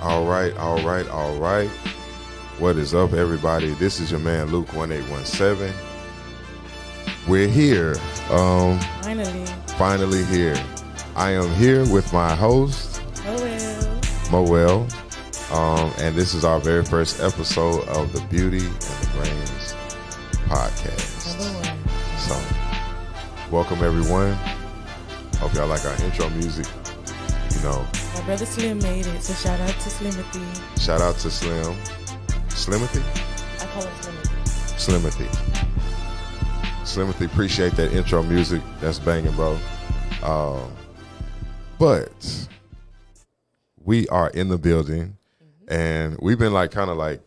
All right, all right, all right. What is up, everybody? This is your man Luke 1817. We're here. Finally here. I am here with my host, Moel. And this is our very first episode of the Beauty and the Brains podcast. So, welcome everyone. Hope y'all like our intro music. You know, my brother Slim made it, so shout out to Slimothy. Shout out to Slim. Slimothy? I call him Slimothy. Slimothy, appreciate that intro music. That's banging, bro. But we are in the building, and we've been spamming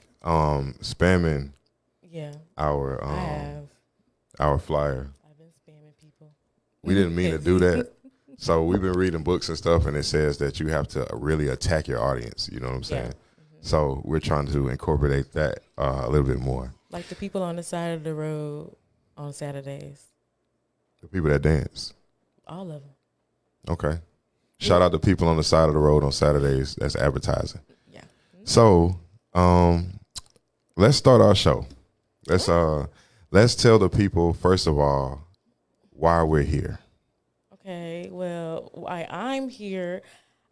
our flyer. I've been spamming people. We didn't mean to do that. So we've been reading books and stuff, and it says that you have to really attack your audience. You know what I'm saying? Yeah. So we're trying to incorporate that a little bit more. Like the people on the side of the road on Saturdays. The people that dance. All of them. Okay. Shout out to people on the side of the road on Saturdays. That's advertising. Yeah. So let's start our show. Let's tell the people, first of all, why we're here. Okay, well, why I'm here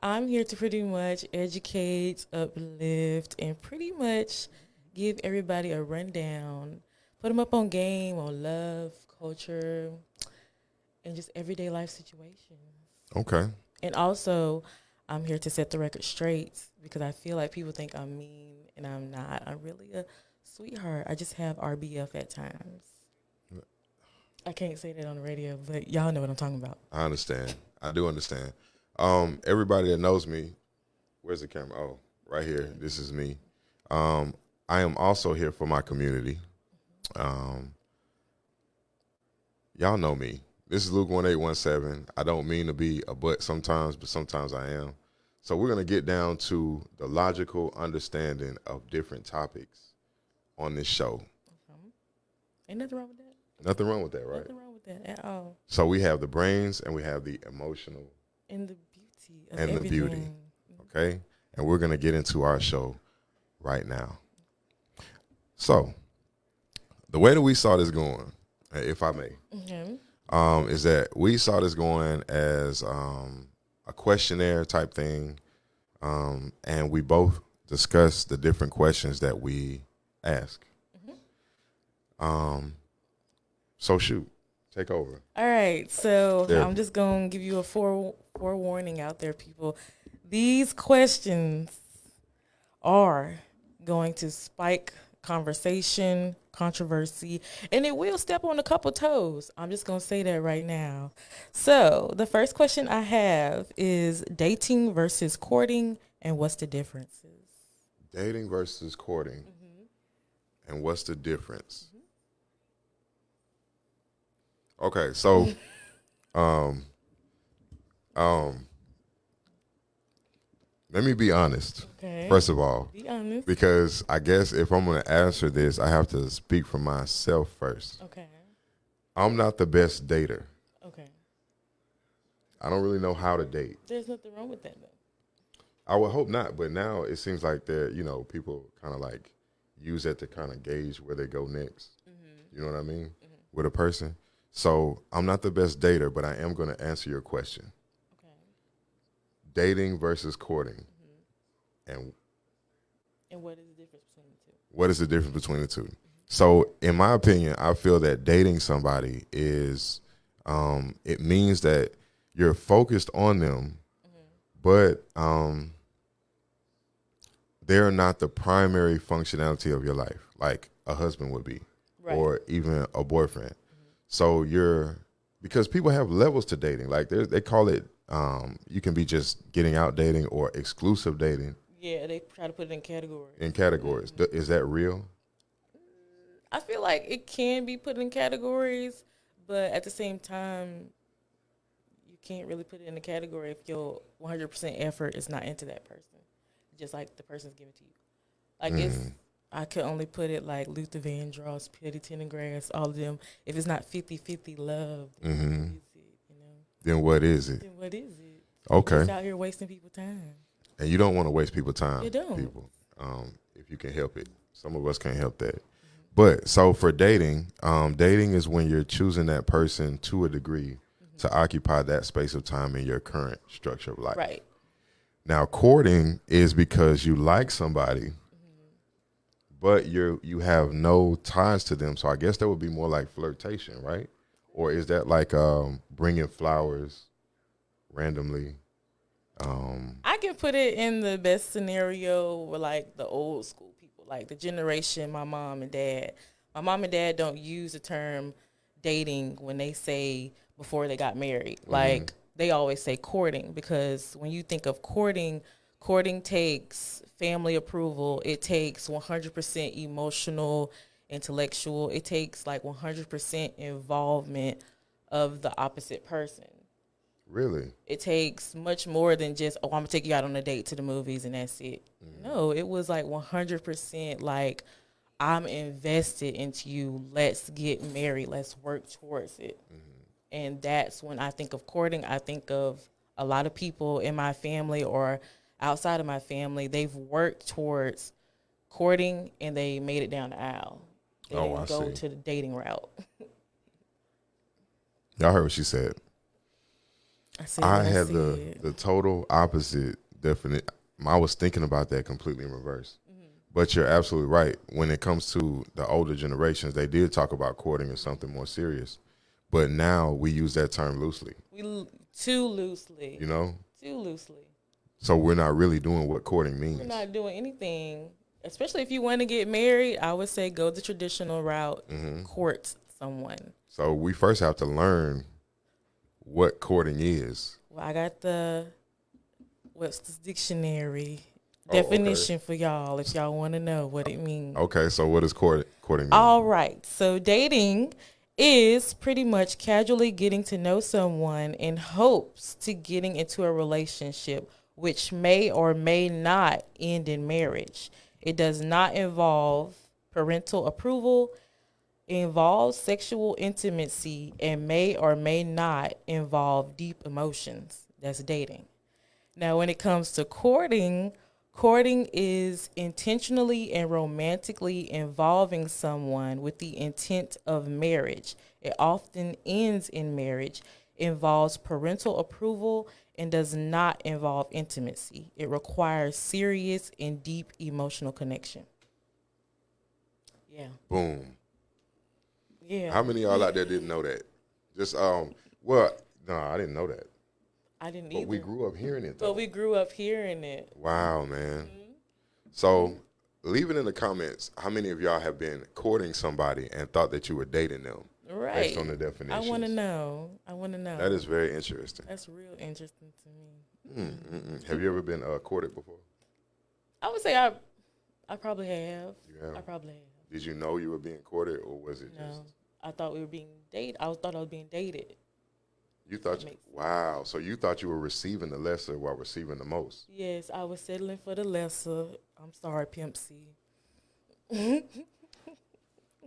to pretty much educate, uplift, and pretty much give everybody a rundown, put them up on game, on love, culture, and just everyday life situations. Okay. And also, I'm here to set the record straight because I feel like people think I'm mean, and I'm not. I'm really a sweetheart. I just have RBF at times. I can't say that on the radio, but y'all know what I'm talking about. I understand. I do understand. Everybody that knows me, where's the camera? Oh, right here. This is me. I am also here for my community. Y'all know me. This is Luke 1817. I don't mean to be a butt sometimes, but sometimes I am. So we're going to get down to the logical understanding of different topics on this show. Ain't nothing wrong with that. Nothing wrong with that, right? Nothing wrong with that at all. So we have the brains and we have the emotional. And the beauty of and everything. The beauty. Okay? And we're going to get into our show right now. So, the way that we saw this going, if I may, is that we saw this going as a questionnaire type thing, and we both discussed the different questions that we ask. So shoot, take over. All right, so I'm just going to give you a forewarning out there, people. These questions are going to spike conversation, controversy, and it will step on a couple toes. I'm just going to say that right now. So the first question I have is dating versus courting, and what's the differences? Dating versus courting, and what's the difference? Okay, so, let me be honest. Okay. First of all, be honest, because I guess if I'm going to answer this, I have to speak for myself first. Okay. I'm not the best dater. Okay. I don't really know how to date. There's nothing wrong with that, though. I would hope not, but now it seems like people kind of like use that to kind of gauge where they go next. You know what I mean? With a person. So I'm not the best dater, but I am going to answer your question. Okay. Dating versus courting. And what is the difference between the two? What is the difference between the two? So in my opinion, I feel that dating somebody is, it means that you're focused on them, but they're not the primary functionality of your life, like a husband would be, or even a boyfriend. So because people have levels to dating. Like they call it, you can be just getting out dating or exclusive dating. Yeah, they try to put it in categories. Is that real? I feel like it can be put in categories, but at the same time, you can't really put it in a category if your 100% effort is not into that person. Just like the person's giving to you. Like I could only put it like Luther Vandross, Petty Tenengrass, all of them. If it's not 50-50 love, then what is it, Then what is it? Then what is it? Okay. Just out here wasting people's time. And you don't want to waste people's time. You don't. People, if you can help it. Some of us can't help that. But so for dating, dating is when you're choosing that person to a degree to occupy that space of time in your current structure of life. Right. Now, courting is because you like somebody, but you have no ties to them. So I guess that would be more like flirtation, right? Or is that like bringing flowers randomly? I can put it in the best scenario with like the old school people, like the generation my mom and dad. My mom and dad don't use the term dating when they say before they got married. Like they always say courting, because when you think of courting, courting takes family approval. It takes 100% emotional, intellectual. It takes like 100% involvement of the opposite person. Really? It takes much more than just, oh, I'm going to take you out on a date to the movies and that's it. No, it was like 100% like, I'm invested into you. Let's get married. Let's work towards it. And that's when I think of courting. I think of a lot of people in my family or outside of my family. They've worked towards courting and they made it down the aisle. They didn't go to the dating route. Y'all heard what she said. I had the total opposite definite. I was thinking about that completely in reverse. But you're absolutely right. When it comes to the older generations, they did talk about courting as something more serious. But now we use that term loosely. Too loosely. You know? Too loosely. So we're not really doing what courting means. We're not doing anything. Especially if you want to get married, I would say go the traditional route, court someone. So we first have to learn what courting is. Well, I got the Webster's Dictionary definition for y'all if y'all want to know what it means. Okay, so what does courting mean? All right, so dating is pretty much casually getting to know someone in hopes to getting into a relationship, which may or may not end in marriage. It does not involve parental approval. It involves sexual intimacy and may or may not involve deep emotions. That's dating. Now, when it comes to courting, courting is intentionally and romantically involving someone with the intent of marriage. It often ends in marriage, involves parental approval, and does not involve intimacy. It requires serious and deep emotional connection. Yeah. Boom. Yeah. How many of y'all out there didn't know that? Just no, I didn't know that. I didn't either. But we grew up hearing it, though. But we grew up hearing it. Wow, man. So leave it in the comments how many of y'all have been courting somebody and thought that you were dating them. Right. Based on the definitions. I want to know. That is very interesting. That's real interesting to me. Have you ever been courted before? I would say I probably have. You have? I probably have. Did you know you were being courted, or was it just? I thought we were being dated. I thought I was being dated. You thought, wow. So you thought you were receiving the lesser while receiving the most. Yes, I was settling for the lesser. I'm sorry, Pimp C.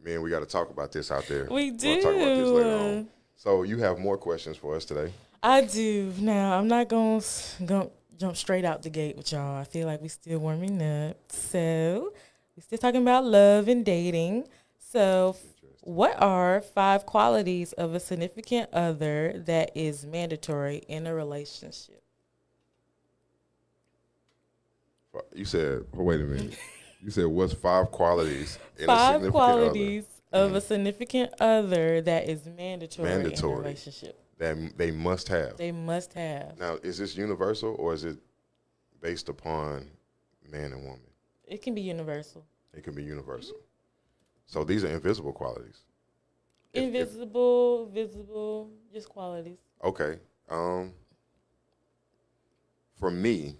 Man, we got to talk about this out there. We do. We'll talk about this later on. So you have more questions for us today? I do. Now, I'm not going to jump straight out the gate with y'all. I feel like we still warming up. So we're still talking about love and dating. So what are 5 qualities of a significant other that is mandatory in a relationship? You said, wait a minute. You said what's 5 qualities in a 5 significant qualities other? of a significant other that is mandatory in a relationship. That they must have. They must have. Now, is this universal or is it based upon man and woman? It can be universal. It can be universal. So these are invisible qualities. Invisible, visible, just qualities. Okay. For me,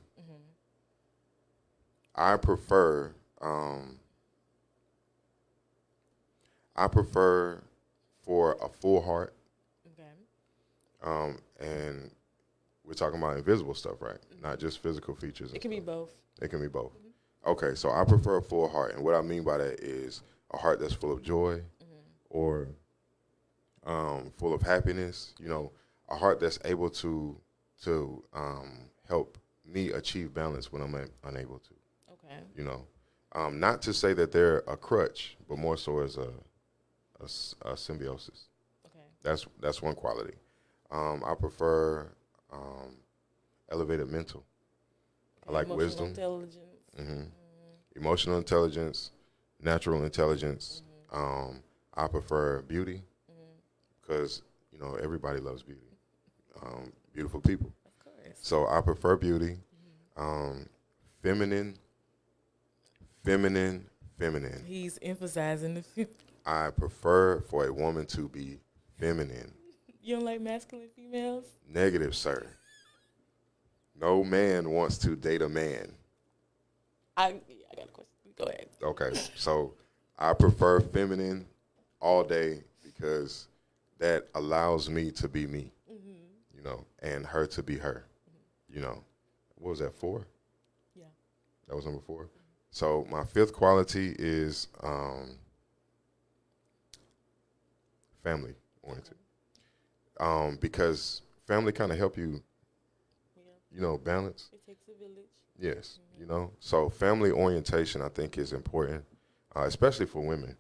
I prefer for a full heart. Okay. And we're talking about invisible stuff, right? Not just physical features. It can be both. It can be both. Okay, so I prefer a full heart, and what I mean by that is a heart that's full of joy, or full of happiness. You know, a heart that's able to help me achieve balance when I'm unable to. Okay. You know, not to say that they're a crutch, but more so as a symbiosis. Okay. That's one quality. I prefer elevated mental. Okay. I like Emotional wisdom. Intelligence. Mm-hmm. Emotional intelligence, natural intelligence. I prefer beauty because everybody loves beauty. Beautiful people. Of course. So I prefer beauty. Feminine. He's emphasizing the feminine. I prefer for a woman to be feminine. You don't like masculine females? Negative, sir. No man wants to date a man. I got a question. Go ahead. Okay, so I prefer feminine all day because that allows me to be me, and her to be her. What was that, 4? Yeah. That was number 4. So my 5th quality is family oriented. Because family kind of help you, balance. It takes a village. Yes, So family orientation, I think, is important, especially for women,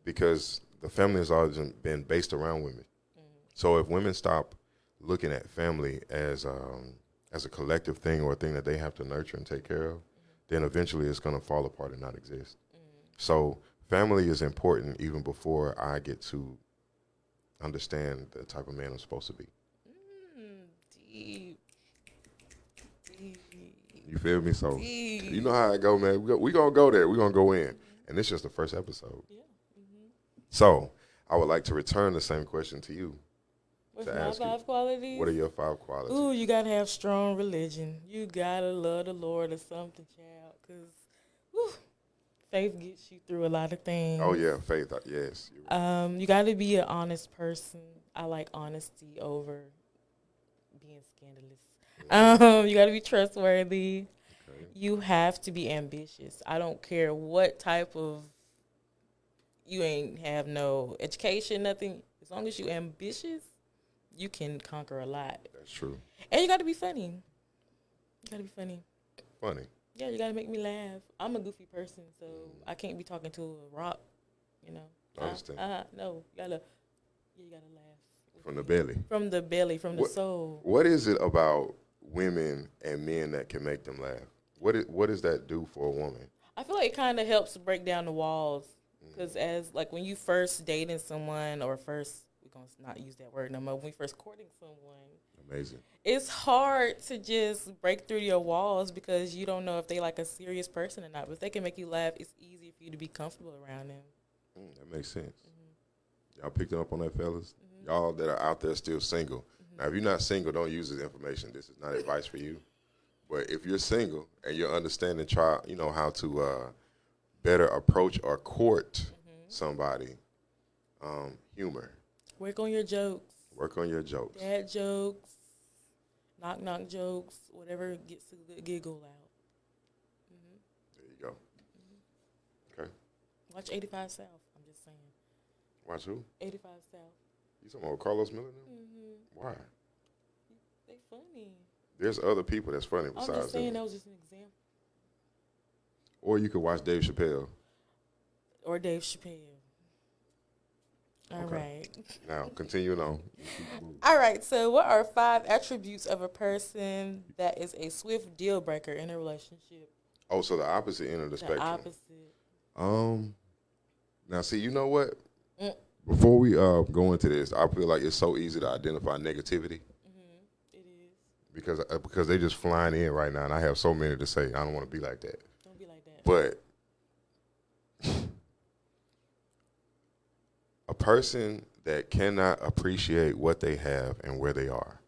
because the family has always been based around women. So if women stop looking at family as a collective thing or a thing that they have to nurture and take care of, then eventually it's going to fall apart and not exist. So family is important even before I get to understand the type of man I'm supposed to be. Deep. You feel me? So you know how I go, man. We going to go there. We're going to go in. And this is just the first episode. Yeah. So I would like to return the same question to you. What's my 5 qualities? What are your 5 qualities? Ooh, you got to have strong religion. You got to love the Lord or something, child. Because faith gets you through a lot of things. Oh, yeah, faith. Yes. You got to be an honest person. I like honesty over being scandalous. You got to be trustworthy. Okay. You have to be ambitious. I don't care what type of, you ain't have no education, nothing. As long as you ambitious, you can conquer a lot. That's true. And you got to be funny. You got to be funny. Funny. Yeah, you got to make me laugh. I'm a goofy person, so I can't be talking to a rock, I understand. No, you got to laugh. From the belly. From the belly, from the soul. What is it about women and men that can make them laugh? What does that do for a woman? I feel like it kind of helps break down the walls. Because when you first dating someone we're going to not use that word no more, when we first courting someone. Amazing. It's hard to just break through your walls because you don't know if they like a serious person or not. But if they can make you laugh, it's easier for you to be comfortable around them. That makes sense. Y'all picked up on that, fellas? Y'all that are out there still single. Now, if you're not single, don't use this information. This is not advice for you. But if you're single and you're understanding, how to better approach or court somebody, humor. Work on your jokes. Work on your jokes. Dad jokes, knock jokes, whatever gets a good giggle out. There you go. Okay. Watch 85 South. I'm just saying. Watch who? 85 South. You talking about Carlos Miller now? Why? They funny. There's other people that's funny besides them. I'm just saying that was just an example. Or you could watch Dave Chappelle. Or Dave Chappelle. All right. Now, continuing on. All right. So what are 5 attributes of a person that is a swift deal breaker in a relationship? Oh, so the opposite end of the spectrum. Opposite. Now, see, you know what? Before we go into this, I feel like it's so easy to identify negativity. It is. Because they just flying in right now, and I have so many to say. I don't want to be like that. Don't be like that. But a person that cannot appreciate what they have and where they are.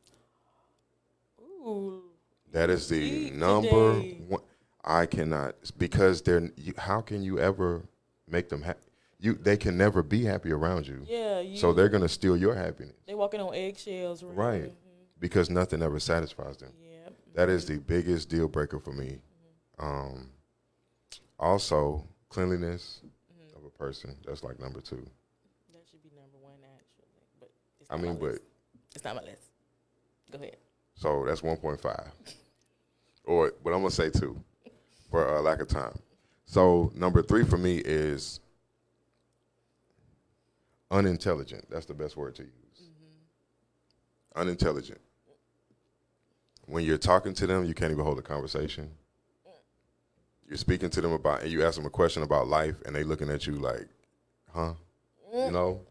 Ooh. That is the number one. I cannot, because how can you ever make them happy? They can never be happy around you. Yeah. So they're going to steal your happiness. They're walking on eggshells. Right. Because nothing ever satisfies them. Yeah. That is the biggest deal breaker for me. Also, cleanliness of a person. That's like number 2. That should be number 1, actually. But it's not my list. Go ahead. So that's 1.5. but I'm gonna say 2 for lack of time. So number 3 for me is unintelligent. That's the best word to use. Unintelligent. When you're talking to them, you can't even hold a conversation. You're speaking to them about, and you ask them a question about life, and they looking at you like, huh? You know,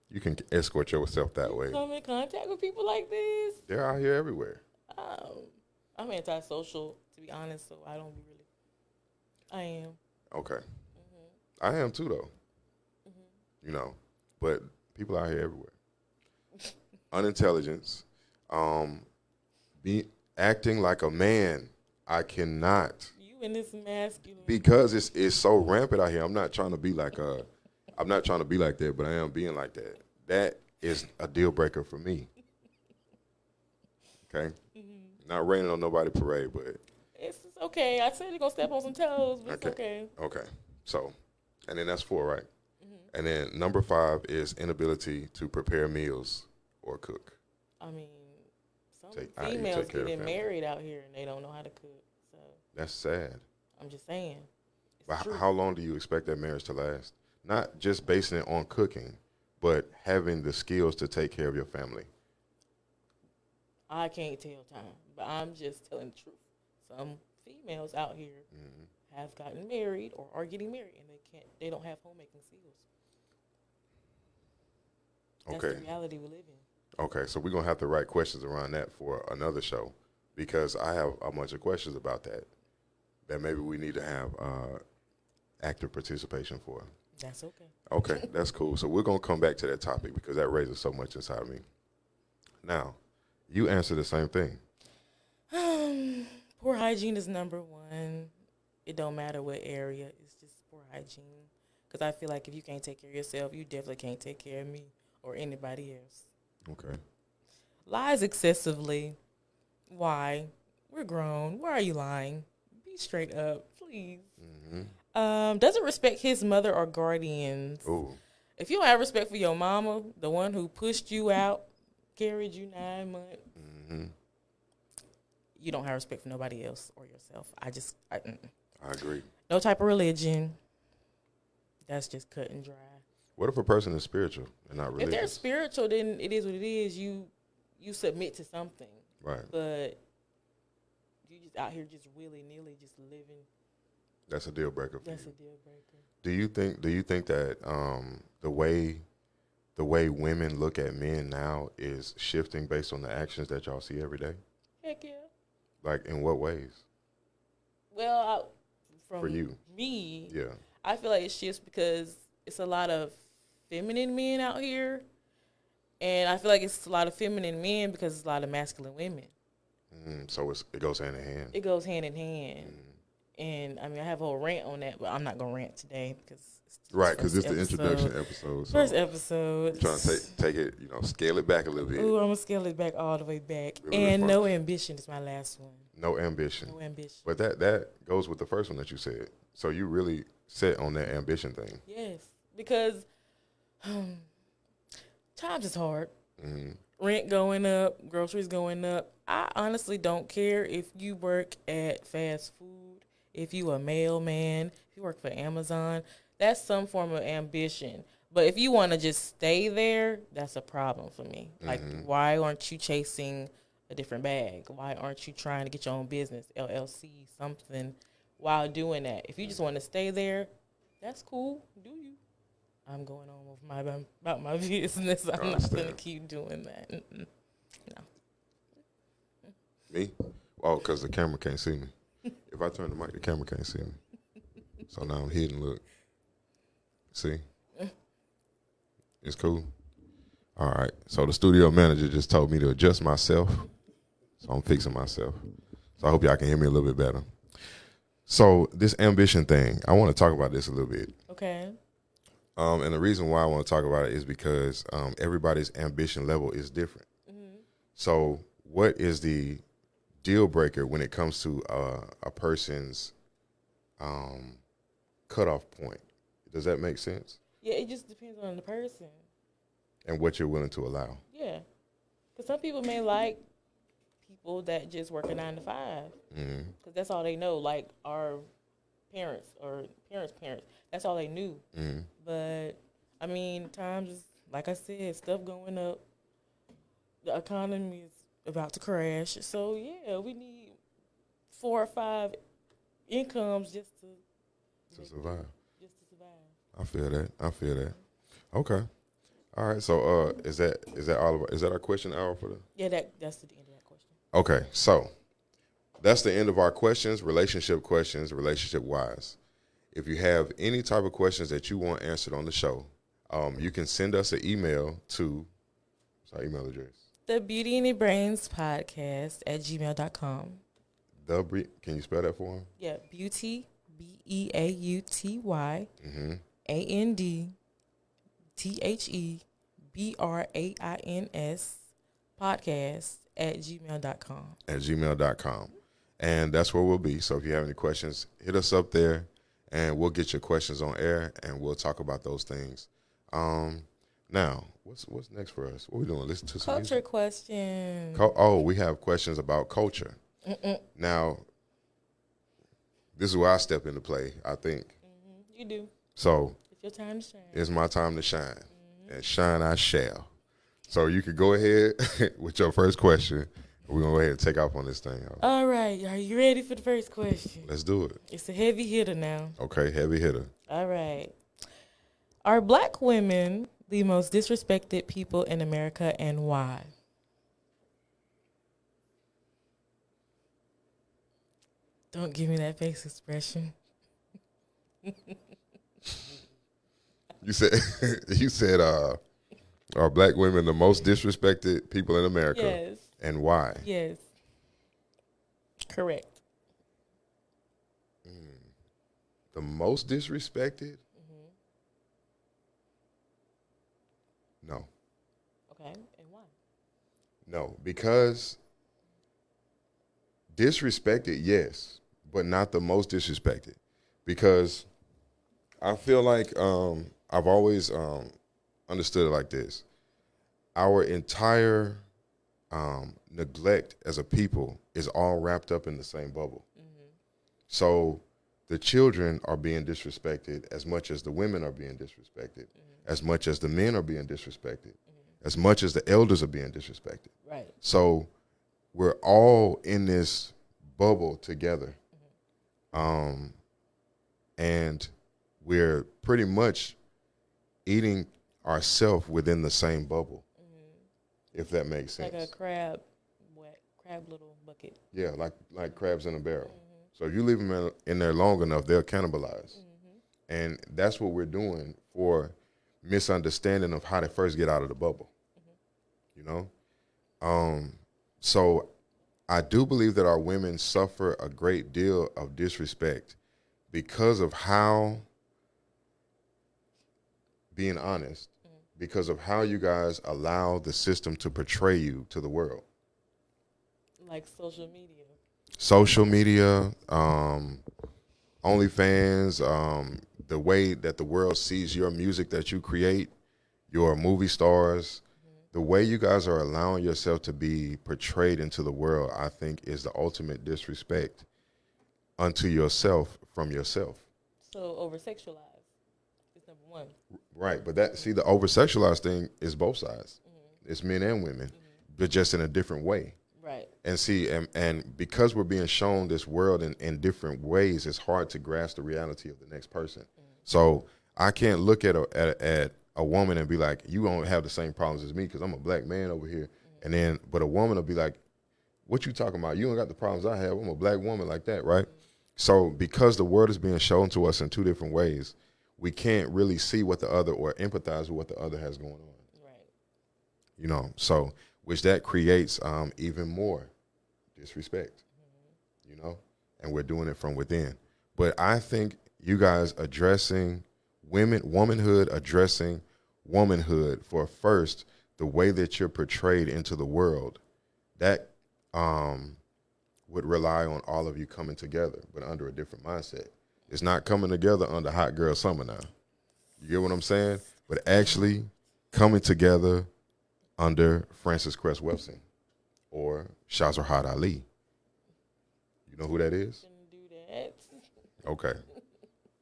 you can escort yourself that way. Come in contact with people like this? They're out here everywhere. I'm antisocial, to be honest, so I don't really. I am. Okay. I am too, though. You know, but people out here everywhere. Unintelligence. Be acting like a man. I cannot. You and this masculine. Because it's so rampant out here. I'm not trying to be like that, but I am being like that. That is a deal breaker for me. Okay? Not raining on nobody parade, but it's okay. I said you're gonna step on some toes, but it's okay. Okay. So, and then that's 4, right? And then number 5 is inability to prepare meals or cook. I mean, some females getting married out here and they don't know how to cook. So that's sad. I'm just saying. But how long do you expect that marriage to last? Not just basing it on cooking, but having the skills to take care of your family. I can't tell time, but I'm just telling the truth. Some females out here have gotten married or are getting married, and they don't have homemaking skills. That's the reality we live in. Okay, so we're going to have to write questions around that for another show, because I have a bunch of questions about that maybe we need to have active participation for. That's okay. Okay, that's cool. So we're going to come back to that topic because that raises so much inside of me. Now, you answer the same thing. Poor hygiene is number 1. It don't matter what area. It's just poor hygiene. Because I feel like if you can't take care of yourself, you definitely can't take care of me or anybody else. Okay. Lies excessively. Why? We're grown. Why are you lying? Be straight up, please. Doesn't respect his mother or guardians. Ooh. If you don't have respect for your mama, the one who pushed you out, carried you 9 months, you don't have respect for nobody else or yourself. I agree. No type of religion. That's just cut and dry. What if a person is spiritual and not religious? If they're spiritual, then it is what it is. You submit to something. Right. But you just out here just willy-nilly just living. That's a deal breaker for you. That's a deal breaker. Do you think that the way women look at men now is shifting based on the actions that y'all see every day? Heck yeah. Like, in what ways? Well, for you, me, yeah, I feel like it shifts because it's a lot of feminine men out here, and I feel like it's a lot of feminine men because it's a lot of masculine women. So it goes hand in hand. It goes hand in hand. And, I mean, I have a whole rant on that, but I'm not going to rant today because because it's the introduction episode. So first episode. I'm trying to take it, scale it back a little bit. Ooh, I'm going to scale it back all the way back. Really and no ambition is my last one. No ambition. No ambition. But that goes with the first one that you said. So you really set on that ambition thing. Yes, because times is hard. Rent going up, groceries going up. I honestly don't care if you work at fast food, if you a mailman, if you work for Amazon. That's some form of ambition. But if you want to just stay there, that's a problem for me. Like, why aren't you chasing a different bag? Why aren't you trying to get your own business, LLC, something, while doing that? If you just want to stay there, that's cool. Do you? I'm going on with about my business. I'm not going to keep doing that. No. Me? Oh, because the camera can't see me. If I turn the mic, the camera can't see me. So now I'm hidden. Look. See? It's cool. All right. So the studio manager just told me to adjust myself. So I'm fixing myself. So I hope y'all can hear me a little bit better. So this ambition thing, I want to talk about this a little bit. Okay. And the reason why I want to talk about it is because everybody's ambition level is different. So what is the deal breaker when it comes to a person's cutoff point? Does that make sense? Yeah, it just depends on the person. And what you're willing to allow. Yeah. Because some people may like people that just work a 9 to 5 because that's all they know. Like our parents or parents, that's all they knew. But I mean, times, like I said, stuff going up. The economy is about to crash. So yeah, we need 4 or 5 incomes just to survive. Just to survive. I feel that. Okay. All right. So is that all of, is that our question hour for the? Yeah, that's the end of that question. Okay. So that's the end of our questions, relationship wise. If you have any type of questions that you want answered on the show, you can send us an email to, what's our email address? The Beauty in Your Brains podcast at gmail.com. Can you spell that for him? Yeah, beauty, BEAUTY, ANDTHEBRAINS podcast at gmail.com. At gmail.com. And that's where we'll be. So if you have any questions, hit us up there, and we'll get your questions on air, and we'll talk about those things. Now, what's next for us? What are we doing? Listen to some culture music? questions. We have questions about culture. Now, this is where I step into play, I think. You do. So it's your time to shine. It's my time to shine, and shine I shall. So you can go ahead with your first question. We're going to go ahead and take off on this thing. All right. Are you ready for the first question? Let's do it. It's a heavy hitter now. Okay, heavy hitter. All right. Are black women the most disrespected people in America, and why? Don't give me that face expression. You said are black women the most disrespected people in America? Yes. And why? Yes. Correct. The most disrespected? No. Okay, and why? No, because disrespected, yes, but not the most disrespected. Because I feel like I've always understood it like this. Our entire neglect as a people is all wrapped up in the same bubble. So the children are being disrespected as much as the women are being disrespected, as much as the men are being disrespected, as much as the elders are being disrespected. Right. So we're all in this bubble together. And we're pretty much eating ourselves within the same bubble, if that makes sense. Like a crab little bucket. Yeah, like crabs in a barrel. So if you leave them in there long enough, they'll cannibalize. And that's what we're doing for misunderstanding of how to first get out of the bubble, you know? So I do believe that our women suffer a great deal of disrespect because of how, being honest, because of how you guys allow the system to portray you to the world. Like social media. Social media, OnlyFans, the way that the world sees your music that you create, your movie stars, the way you guys are allowing yourself to be portrayed into the world, I think is the ultimate disrespect unto yourself from yourself. So over-sexualized is number one. Right, but the over-sexualized thing is both sides. It's men and women, but just in a different way. Right. And see, and because we're being shown this world in different ways, it's hard to grasp the reality of the next person. So I can't look at a woman and be like, you don't have the same problems as me because I'm a black man over here. But a woman will be like, what you talking about? You don't got the problems I have. I'm a black woman like that, right? So because the world is being shown to us in two different ways, we can't really see what the other or empathize with what the other has going on. Right. You know, so which that creates even more disrespect, you know, and we're doing it from within. But I think you guys addressing womanhood for first, the way that you're portrayed into the world, that would rely on all of you coming together, but under a different mindset. It's not coming together under Hot Girl Summer now. You get what I'm saying? But actually coming together under Frances Cress Welsing or Shazarhat Ali. You know who that is? Shouldn't do that. Okay.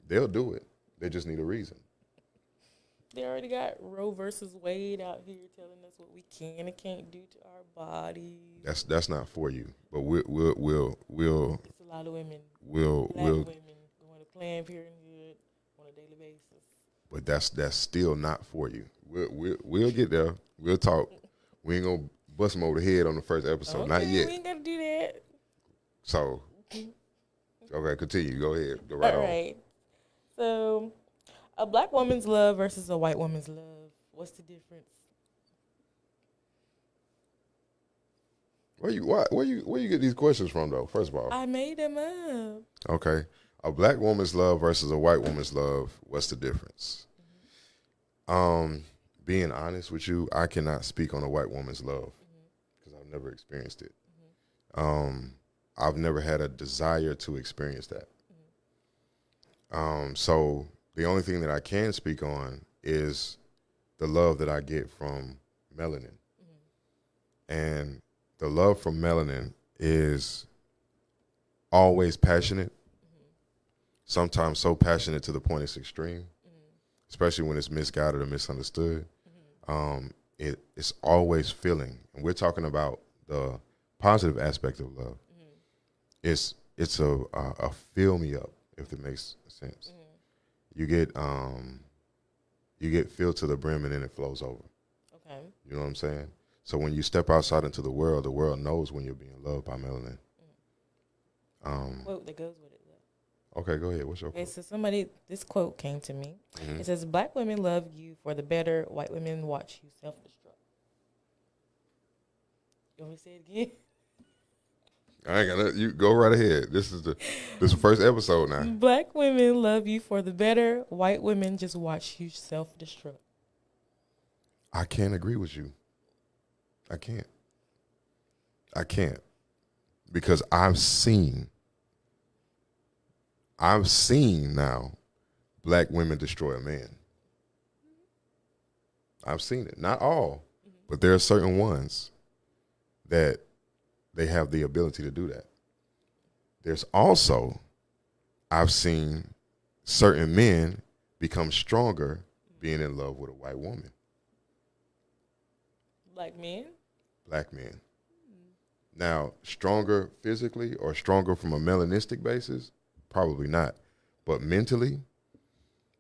They'll do it. They just need a reason. They already got Roe versus Wade out here telling us what we can and can't do to our bodies. That's not for you. But we'll It's a lot of women. Black women going to Planned Parenthood on a daily basis. But that's still not for you. We'll get there. We'll talk. We ain't gonna bust them over the head on the first episode. Okay, not yet. We ain't gotta do that. So, okay, continue. Go ahead. Go right All on. right. So, a black woman's love versus a white woman's love. What's the difference? Where you get these questions from though? First of all, I made them up. okay, a black woman's love versus a white woman's love. What's the difference? Being honest with you, I cannot speak on a white woman's love because I've never experienced it. I've never had a desire to experience that. So the only thing that I can speak on is the love that I get from melanin. And the love from melanin is always passionate, sometimes so passionate to the point it's extreme, especially when it's misguided or misunderstood. It's always feeling. And we're talking about the positive aspect of love. It's a fill me up, if it makes sense. You get filled to the brim and then it flows over. Okay. You know what I'm saying? So when you step outside into the world knows when you're being loved by melanin. Quote that goes with it though. Okay, go ahead. What's your quote? So this quote came to me. It says, "Black women love you for the better. White women watch you self-destruct." You want me to say it again? I ain't gonna. You go right ahead. This is the first episode now. Black women love you for the better. White women just watch you self-destruct. I can't agree with you. I can't. Because I've seen now black women destroy a man. I've seen it. Not all, but there are certain ones that they have the ability to do that. There's also, I've seen certain men become stronger being in love with a white woman. Black men? Black men. Now, stronger physically or stronger from a melanistic basis? Probably not. But mentally,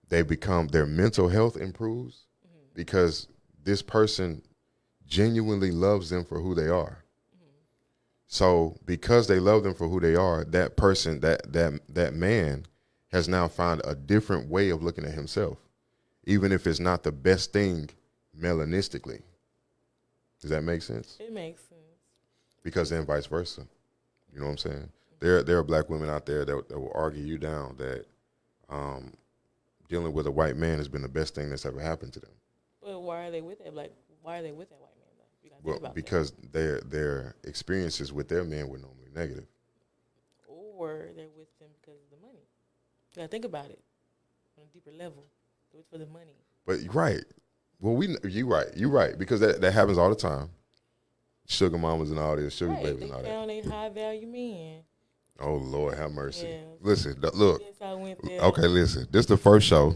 their mental health improves because this person genuinely loves them for who they are. So because they love them for who they are, that person, that man has now found a different way of looking at himself, even if it's not the best thing melanistically. Does that make sense? It makes sense. Because then vice versa. You know what I'm saying? There are black women out there that will argue you down that dealing with a white man has been the best thing that's ever happened to them. Well, why are they with that? Why are they with that white man though? You gotta Well, think about because their experiences with their men were normally negative. Or they're with them because of the money. You gotta think about it on a deeper level. Do it for the money. But right. Well, you're right, because that happens all the time. Sugar mamas and all this, sugar babies and all that. They found a high value man. Oh Lord, have mercy. Yeah. Listen, look. Yes, I went there. Okay, listen. This the first show.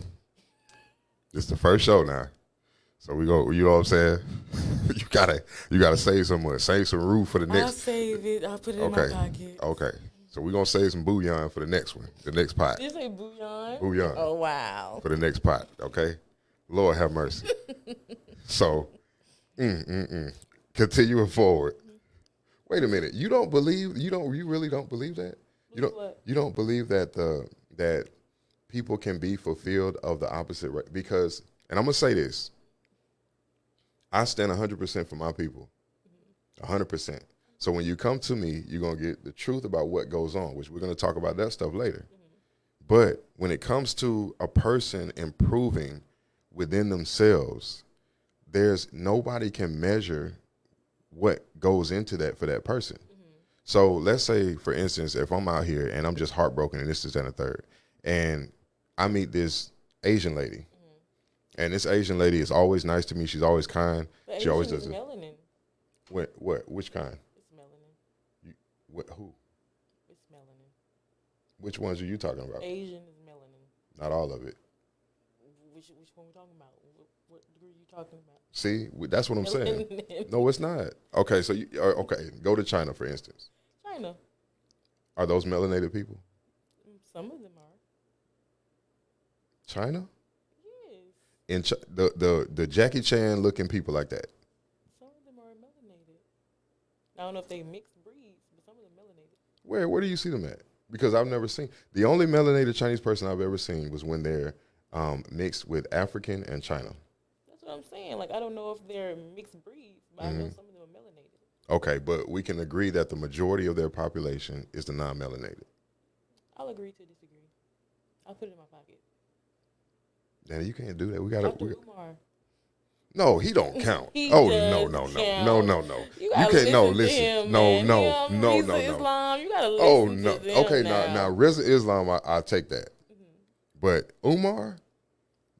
This the first show now. So we go. You know what I'm saying? you gotta save some roux for the next. I'll save it. I'll put it in my pocket. Okay. So we're gonna save some bouillon for the next one, the next pot. Did you say bouillon? Bouillon. Oh wow. For the next pot, okay? Lord have mercy. So, continuing forward. Wait a minute. You really don't believe that? You don't believe that that people can be fulfilled of the opposite because, and I'm gonna say this. I stand 100% for my people. 100%. So when you come to me, you're going to get the truth about what goes on, which we're going to talk about that stuff later. But when it comes to a person improving within themselves, there's nobody can measure what goes into that for that person. So let's say, for instance, if I'm out here and I'm just heartbroken and this and the third, and I meet this Asian lady, and this Asian lady is always nice to me. She's always kind. But she always does it. Melanin. What? Which kind? It's Who? It's melanin. Which ones are you talking about? Asian is melanin. Not all of it. Which one we talking about? What degree are you talking about? See, that's what I'm saying. No, it's not. Okay, so go to China, for instance. China. Are those melanated people? Some of them are. China? Yes. In the Jackie Chan looking people like that. Some of them are melanated. I don't know if they mixed breeds, but some of them melanated. Where do you see them at? Because I've never seen. The only melanated Chinese person I've ever seen was when they're mixed with African and China. That's what I'm saying. Like, I don't know if they're mixed breeds, but I know some of them are melanated. Okay, but we can agree that the majority of their population is the non-melanated. I'll agree to disagree. I'll put it in my pocket. Now you can't do that. We gotta. Umar. No, he don't count. He no. You can't listen. Him, No. Islam. You gotta listen no. to them Okay, now. now Reza Islam, I take that. But Umar,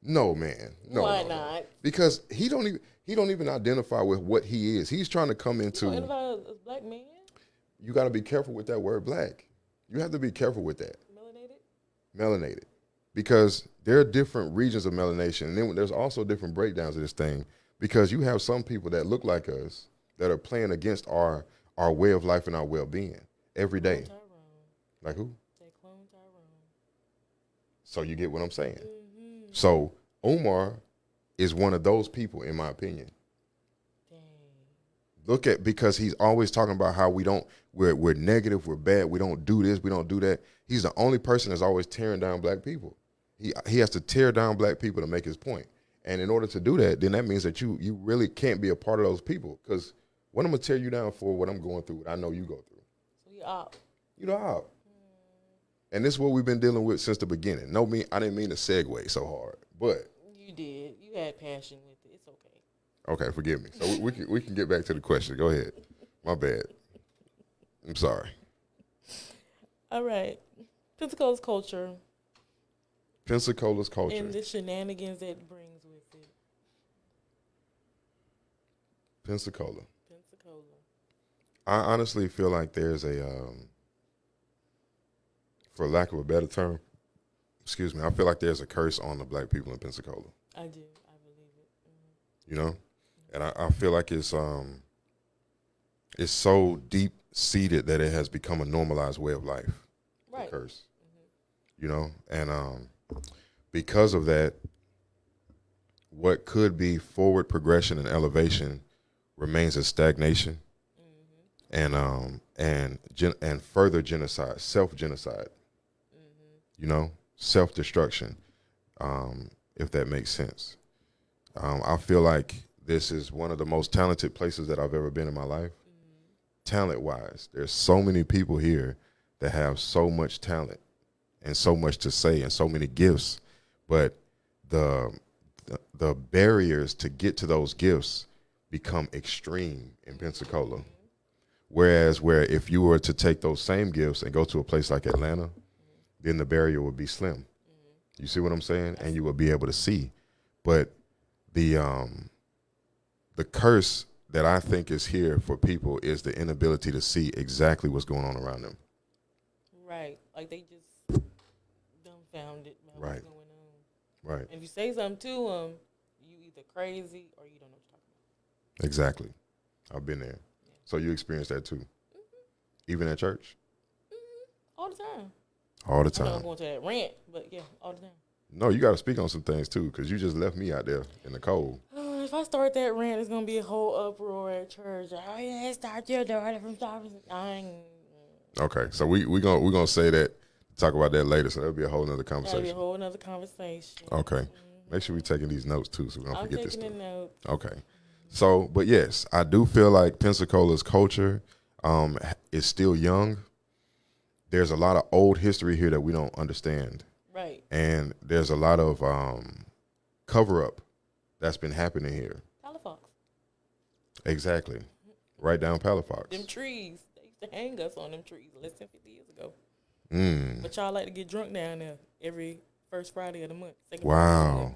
no, man. No. Why not? Because he don't even identify with what he is. He's trying to come into. You identify as a black man? You got to be careful with that word black. You have to be careful with that. Melanated. Because there are different regions of melanation. And then there's also different breakdowns of this thing. Because you have some people that look like us that are playing against our way of life and our well-being every day. Like who? They clone Tyrone. So you get what I'm saying? So Omar is one of those people, in my opinion. Dang. Because he's always talking about how we're negative, we're bad, we don't do this, we don't do that. He's the only person that's always tearing down black people. He has to tear down black people to make his point. And in order to do that, then that means that you really can't be a part of those people. Because what I'm going to tear you down for, what I'm going through, what I know you go through. So you out. You the out. And this is what we've been dealing with since the beginning. I didn't mean to segue so hard, but. You did. You had passion with it. It's okay. Okay, forgive me. So we can get back to the question. Go ahead. My bad. I'm sorry. All right. Pensacola's culture. Pensacola's culture. And the shenanigans that it brings with it. Pensacola. I honestly feel like there's for lack of a better term, I feel like there's a curse on the black people in Pensacola. I do. I believe it. You know? And I feel like it's so deep seated that it has become a normalized way of life. Right. The curse. You know? And because of that, what could be forward progression and elevation remains as stagnation and further genocide, self-genocide. You know, self-destruction, if that makes sense. I feel like this is one of the most talented places that I've ever been in my life. Talent-wise, there's so many people here that have so much talent and so much to say and so many gifts, but the barriers to get to those gifts become extreme in Pensacola. Whereas if you were to take those same gifts and go to a place like Atlanta, then the barrier would be slim. You see what I'm saying? And you will be able to see. But the curse that I think is here for people is the inability to see exactly what's going on around them. Right. Like they just dumbfounded by what's going on. Right. And if you say something to them, you either crazy or you don't know what you're talking about. Exactly. I've been there. Yeah. So you experienced that too? Even at church? All the time. All the time. I'm not going to that rant, but yeah, all the time. No, you got to speak on some things too, because you just left me out there in the cold. If I start that rant, it's going to be a whole uproar at church. Oh, yeah, start your daughter from stopping. Okay, so we're gonna say that, talk about that later, so that'll be a whole nother conversation. That'll be a whole nother conversation. Okay. Make sure we're taking these notes too, so we don't forget this stuff. I'm taking the notes. Okay. So, but yes, I do feel like Pensacola's culture is still young. There's a lot of old history here that we don't understand. Right. And there's a lot of cover-up that's been happening here. Palafox. Exactly. Right down Palafox. Them trees. They used to hang us on them trees less than 50 years ago. But y'all like to get drunk down there every first Friday of the month. Wow.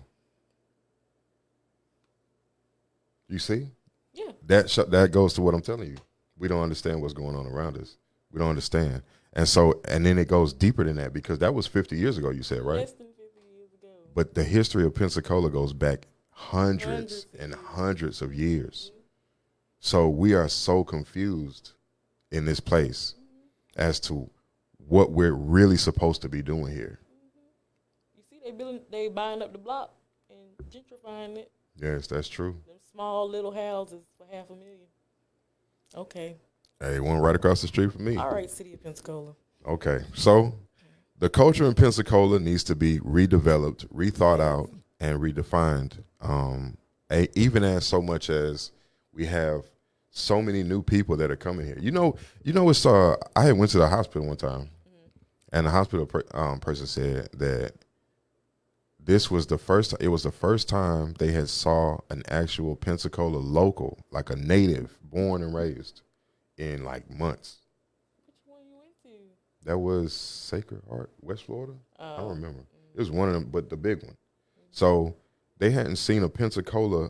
You see? Yeah. That goes to what I'm telling you. We don't understand what's going on around us. We don't understand. And so, and then it goes deeper than that, because that was 50 years ago, you said, right? Less than 50 years ago. But the history of Pensacola goes back hundreds and hundreds of years. So we are so confused in this place as to what we're really supposed to be doing here. You see, they buying up the block and gentrifying it. Yes, that's true. Them small little houses for $500,000. Okay. Hey, one right across the street from me. All right, City of Pensacola. Okay, so the culture in Pensacola needs to be redeveloped, rethought out, and redefined. Even as so much as we have so many new people that are coming here. You know, it's I had went to the hospital one time, and the hospital person said that it was the first time they had saw an actual Pensacola local, like a native, born and raised, in like months. Which one you went to? That was Sacred Heart, West Florida. I don't remember. It was one of them, but the big one. So they hadn't seen a Pensacola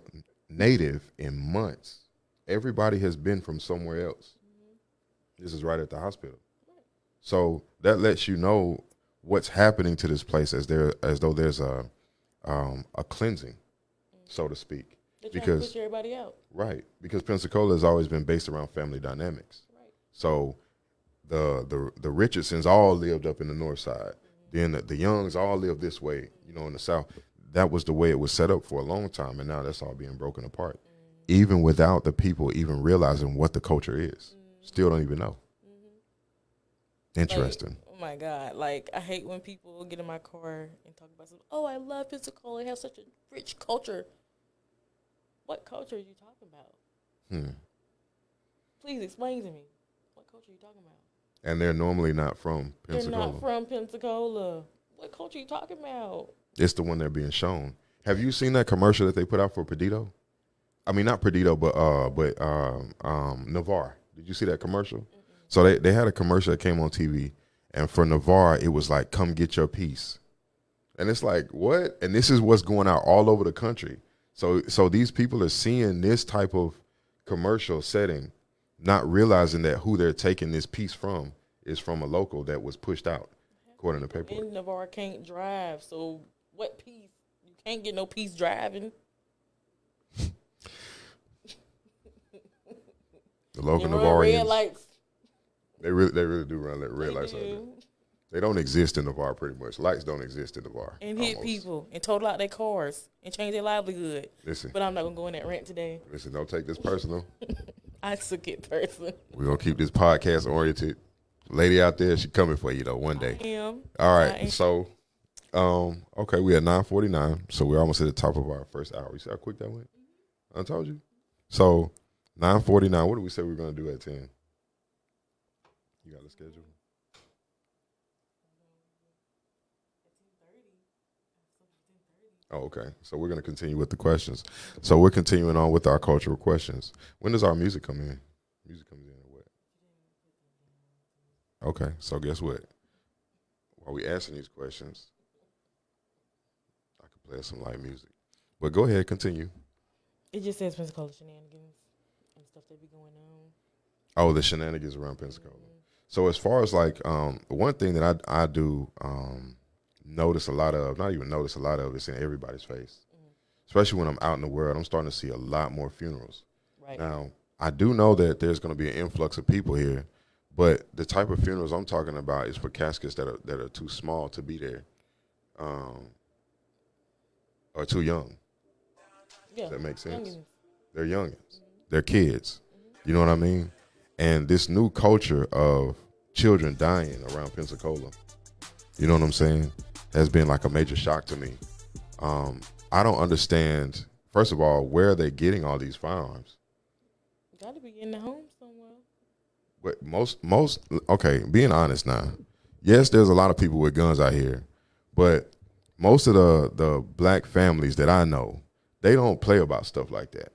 native in months. Everybody has been from somewhere else. This is right at the hospital. So that lets you know what's happening to this place, as though there's a cleansing, so to speak. They're trying to push everybody out. Right, because Pensacola has always been based around family dynamics. Right. So the Richardsons all lived up in the north side. Then the Youngs all lived this way, in the south. That was the way it was set up for a long time, and now that's all being broken apart. Even without the people even realizing what the culture is. Still don't even know. Interesting. Like, oh my God. Like, I hate when people get in my car and talk about something. Oh, I love Pensacola. It has such a rich culture. What culture are you talking about? Please explain to me. What culture are you talking about? And they're normally not from Pensacola. They're not from Pensacola. What culture are you talking about? It's the one they're being shown. Have you seen that commercial that they put out for Perdido? I mean, not Perdido, but Navarre. Did you see that commercial? Mm-mm. So they had a commercial that came on TV, and for Navarre, it was like, "Come get your piece," and it's like, what? And this is what's going out all over the country. So these people are seeing this type of commercial setting, not realizing that who they're taking this piece from is from a local that was pushed out, according to paperwork. And Navarre can't drive, so what piece? You can't get no piece driving. The local Navarrians, lights. They really do run red lights out there. They don't exist in Navarre, pretty much. Lights don't exist in Navarre. And hit people and total out their cars and change their livelihood. Listen. But I'm not going to go in that rant today. Listen, don't take this personal. I took it personal. We're going to keep this podcast oriented. Lady out there, she coming for you, though, one day. I am. All right. So, okay, we at 9:49. So we're almost at the top of our first hour. You see how quick that went? I told you. So, 9:49. What did we say we were going to do at 10? You got a schedule? Oh, okay. So we're going to continue with the questions. So we're continuing on with our cultural questions. When does our music come in? Music comes in at what? Okay. So guess what? While we answering these questions, I can play some light music. But go ahead, continue. It just says Pensacola shenanigans and stuff that be going on. Oh, the shenanigans around Pensacola. So as far as like one thing that I do notice a lot of, not even notice a lot of, it's in everybody's face. Especially when I'm out in the world, I'm starting to see a lot more funerals. Right. Now, I do know that there's going to be an influx of people here, but the type of funerals I'm talking about is for caskets that are too small to be there, or too young. Yeah. Does that make sense? Youngins. They're youngins. They're kids. You know what I mean? And this new culture of children dying around Pensacola, you know what I'm saying, has been like a major shock to me. I don't understand, first of all, where are they getting all these firearms? Got to be in the home somewhere. But most, okay, being honest now, yes, there's a lot of people with guns out here, but most of the black families that I know, they don't play about stuff like that.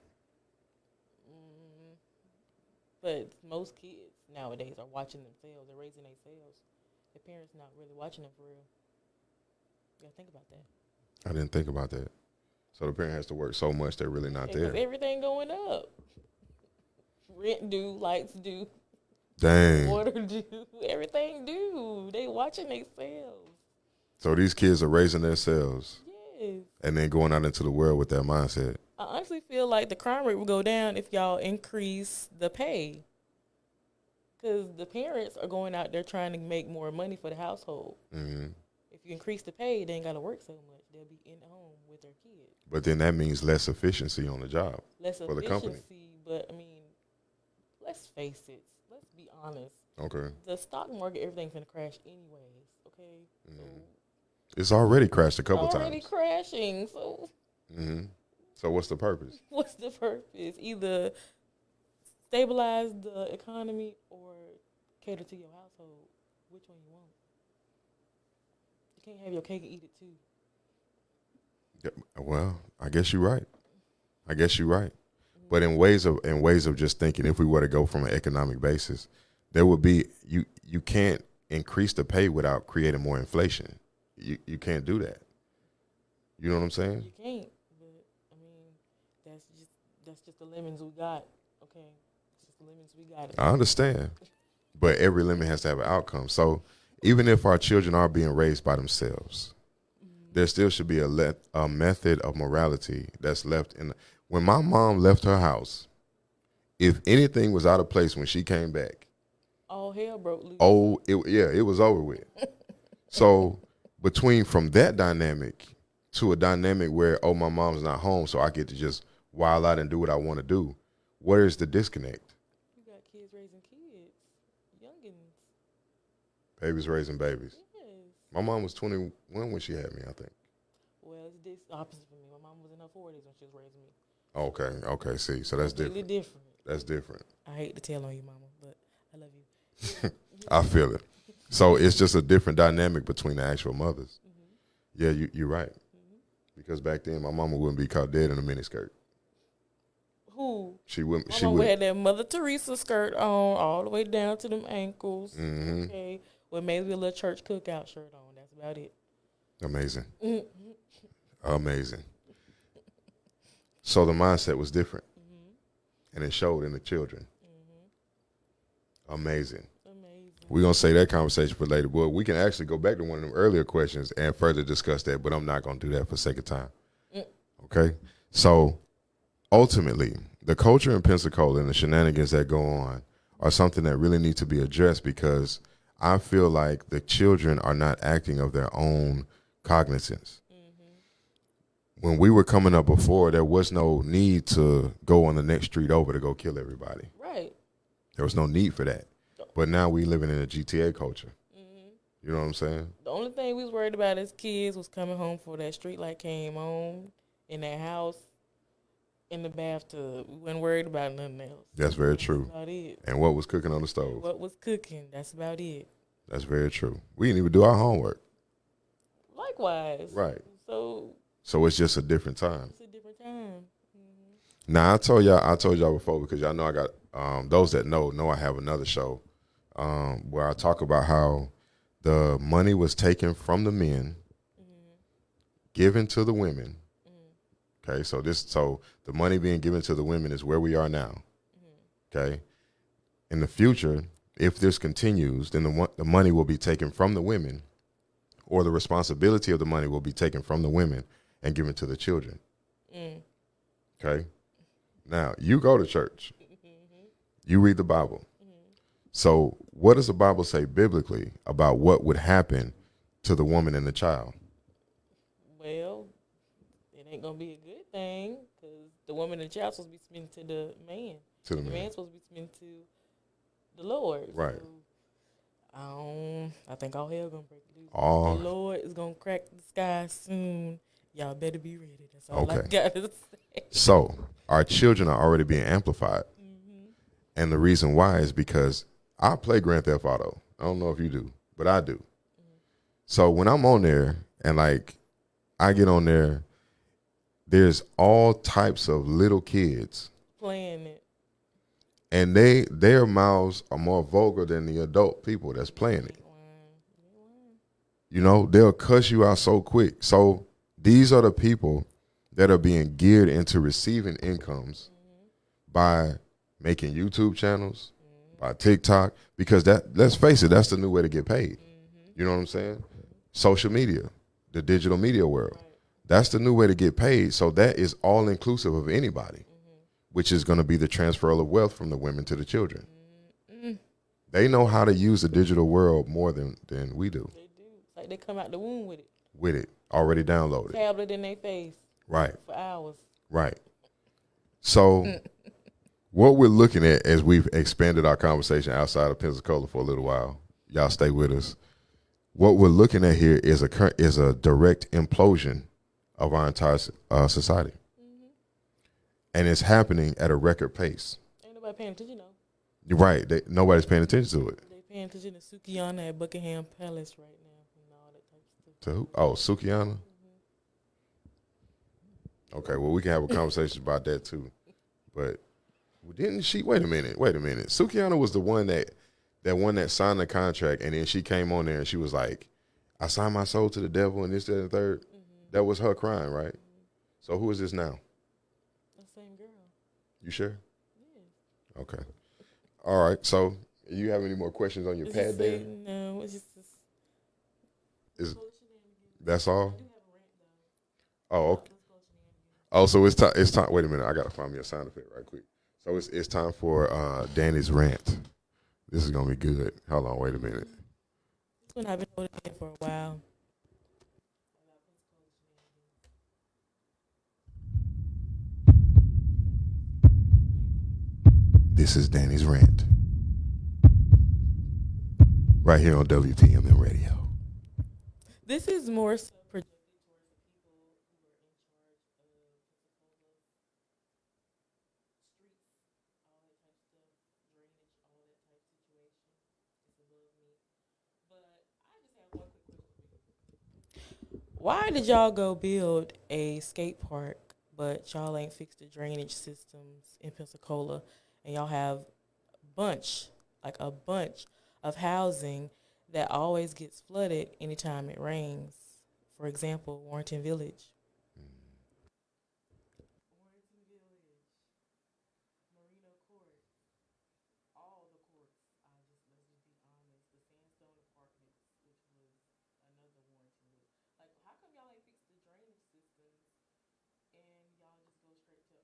But most kids nowadays are watching themselves. They're raising themselves. Their parents not really watching them for real. You gotta think about that. I didn't think about that. So the parent has to work so much they're really not there. Everything going up. Rent due, lights due. Dang. Water due. Everything due. They watching themselves. So these kids are raising themselves. Yes. And then going out into the world with that mindset. I honestly feel like the crime rate will go down if y'all increase the pay. Because the parents are going out there trying to make more money for the household. Mm-hmm. If you increase the pay, they ain't got to work so much. They'll be in home with their kids. But then that means less efficiency on the job. Less for the company. But, I mean, let's face it. Let's be honest. Okay. The stock market, everything's going to crash anyways, okay? Mm-hmm. So it's already crashed a couple times. It's already crashing, so. Mm-hmm. So what's the purpose? What's the purpose? Either stabilize the economy or cater to your household. Which one you want? You can't have your cake and eat it too. Yeah, well, I guess you're right. Mm-hmm. But in ways of just thinking, if we were to go from an economic basis, there would be you can't increase the pay without creating more inflation. You can't do that. You know what I'm saying? You can't. But I mean, that's just the lemons we got. Okay, it's just the lemons we got. I understand, but every lemon has to have an outcome. So even if our children are being raised by themselves, there still should be a method of morality that's left in. When my mom left her house, if anything was out of place when she came back, all hell broke loose. Oh, it was over with. So from that dynamic to a dynamic where, oh, my mom's not home, so I get to just wild out and do what I want to do, where is the disconnect? You got kids raising kids, youngins. Babies raising babies. Yes. My mom was 21 when she had me, I think. Well, it's this opposite for me. My mom was in her 40s when she was raising me. Okay. See, so that's different. That's different. I hate to tell on you, mama, but I love you. I feel it. So it's just a different dynamic between the actual mothers. Mm-hmm. Yeah, you're right. Mm-hmm. Because back then, my mama wouldn't be caught dead in a miniskirt. Who? She wouldn't. My mama had that Mother Teresa skirt on all the way down to them ankles. Mm-hmm. Okay, with maybe a little church cookout shirt on. That's about it. Amazing. Mm-hmm. Amazing. So the mindset was different, and it showed in the children. Mm-hmm. Amazing. We're going to say that conversation for later. But we can actually go back to one of them earlier questions and further discuss that, but I'm not going to do that for sake of time. Okay? So ultimately, the culture in Pensacola and the shenanigans that go on are something that really need to be addressed, because I feel like the children are not acting of their own cognizance. When we were coming up before, there was no need to go on the next street over to go kill everybody. Right. There was no need for that. But now we living in a GTA culture. Mm-hmm. You know what I'm saying? The only thing we was worried about as kids was coming home before that street light came on, in that house, in the bathtub. We wasn't worried about nothing else. That's very true. That's about it. And what was cooking on the stove? What was cooking. That's about it. That's very true. We didn't even do our homework. Likewise. Right. So it's just a different time. It's a different time. Mm-hmm. Now I told y'all before, because y'all know I got those that know I have another show where I talk about how the money was taken from the men, given to the women. Okay, so the money being given to the women is where we are now. Okay, in the future, if this continues, then the money will be taken from the women, or the responsibility of the money will be taken from the women and given to the children. Okay, now you go to church, you read the Bible. So what does the Bible say biblically about what would happen to the woman and the child? Well, it ain't going to be a good thing, because the woman and the child supposed to be spent to the man. The man's supposed to be spent to the Lord. Right. So, I think all hell going to break loose. The Lord is going to crack the sky soon. Y'all better be ready. That's all I got to say. So our children are already being amplified. And the reason why is because I play Grand Theft Auto. I don't know if you do, but I do. So when I'm on there and I get on there, there's all types of little kids playing it. And their mouths are more vulgar than the adult people that's playing it. You know, they'll cuss you out so quick. So these are the people that are being geared into receiving incomes by making YouTube channels, by TikTok, because let's face it, that's the new way to get paid. You know what I'm saying? Social media, the digital media world. That's the new way to get paid. So that is all inclusive of anybody, which is going to be the transfer of wealth from the women to the children. They know how to use the digital world more than we do. They do. It's like they come out the womb with it. With it, already downloaded. Tablet in their face. Right. For hours. Right. So what we're looking at as we've expanded our conversation outside of Pensacola for a little while, y'all stay with us. What we're looking at here is a direct implosion of our entire society. And it's happening at a record pace. Ain't nobody paying attention, though. You're right. Nobody's paying attention to it. They paying attention to Sukiana at Buckingham Palace right now and all that type of stuff. To who? Oh, Sukiana? Okay, well, we can have a conversation about that too. But didn't she? Wait a minute. Sukiana was the one that signed the contract, and then she came on there and she was like, I signed my soul to the devil and this, that, and the third. That was her crime, right? So who is this now? The same girl. You sure? Yeah. Okay. All right. So you have any more questions on your pad there? No, it's just that's all? Oh, okay. Oh, so it's time. Wait a minute. I gotta find me a sound effect right quick. So it's time for Danny's rant. This is gonna be good. Hold on. Wait a minute. This one I've been holding in for a while. This is Danny's rant. Right here on WPMM Radio. This is more so projected towards the people who are in charge of Pensacola streets, all that type of stuff, drainage, all that type of situation. It's above me. But I just have one quick question. Why did y'all go build a skate park, but y'all ain't fixed the drainage systems in Pensacola, and y'all have a bunch of housing that always gets flooded anytime it rains? For example, Warrenton Village. Warrenton Village, Marino Court, all the courts. Let's just be honest. The Sandstone Apartments, which was another Warrenton Village. Like, how come y'all ain't fixed the drainage systems and y'all just go straight to,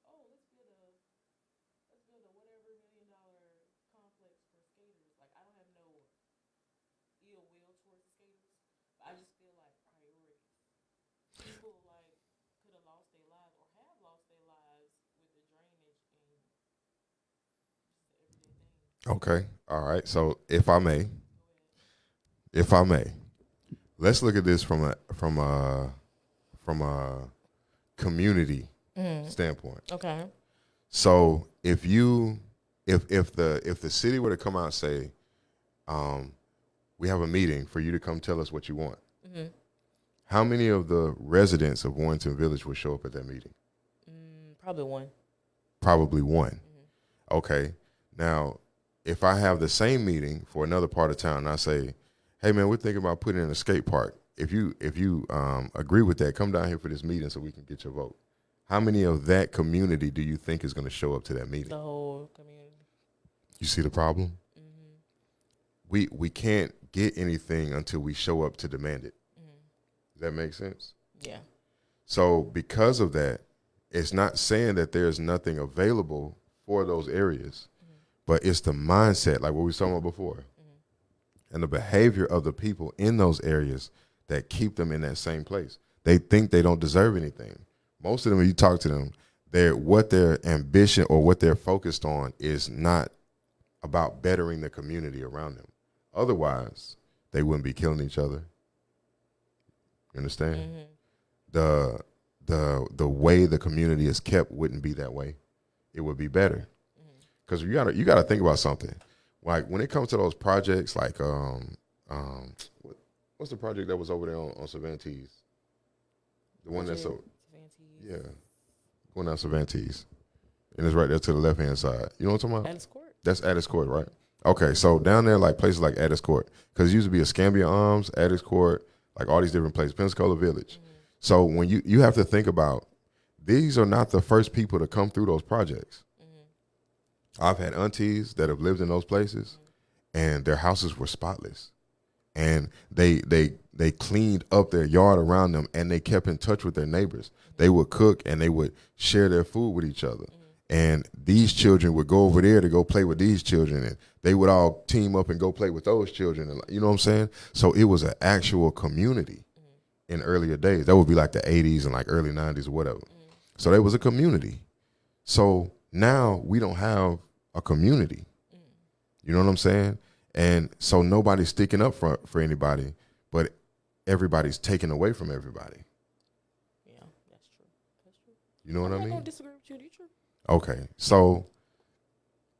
let's build a whatever $1 million complex for skaters? Like, I don't have no ill will towards the skaters, but I just feel like priorities. People could have lost their lives or have lost their lives with the drainage, and this is an everyday thing. Okay. All right. So if I may, let's look at this from a community standpoint. Okay. So if the city were to come out and say, we have a meeting for you to come tell us what you want, how many of the residents of Warrenton Village would show up at that meeting? Probably one. Probably one. Okay. Now, if I have the same meeting for another part of town and I say, hey man, we're thinking about putting in a skate park. If you agree with that, come down here for this meeting so we can get your vote. How many of that community do you think is going to show up to that meeting? The whole community. You see the problem? We can't get anything until we show up to demand it. Does that make sense? Yeah. So because of that, it's not saying that there's nothing available for those areas, but it's the mindset, like what we were talking about before, and the behavior of the people in those areas that keep them in that same place. They think they don't deserve anything. Most of them, when you talk to them, what their ambition or what they're focused on is not about bettering the community around them. Otherwise, they wouldn't be killing each other. You understand? The way the community is kept wouldn't be that way. It would be better. Because you gotta think about something. Like when it comes to those projects, like what's the project that was over there on Cervantes? The one that's going down Cervantes, and it's right there to the left hand side. You know what I'm talking about? Addis Court. That's Addis Court, right? Okay, so down there, like places like Addis Court, because it used to be Escambia Arms, Addis Court, like all these different places, Pensacola Village. So when you have to think about, these are not the first people to come through those projects. I've had aunties that have lived in those places, and their houses were spotless, and they cleaned up their yard around them, and they kept in touch with their neighbors. They would cook and they would share their food with each other. And these children would go over there to go play with these children, and they would all team up and go play with those children. And you know what I'm saying? So it was an actual community in earlier days. That would be like the 80s and like early 90s or whatever. So there was a community. So now we don't have a community. You know what I'm saying? And so nobody's sticking up for anybody, but everybody's taking away from everybody. Yeah, that's true. That's true. You know what I mean? I'm not gonna disagree with you. You're true. Okay, so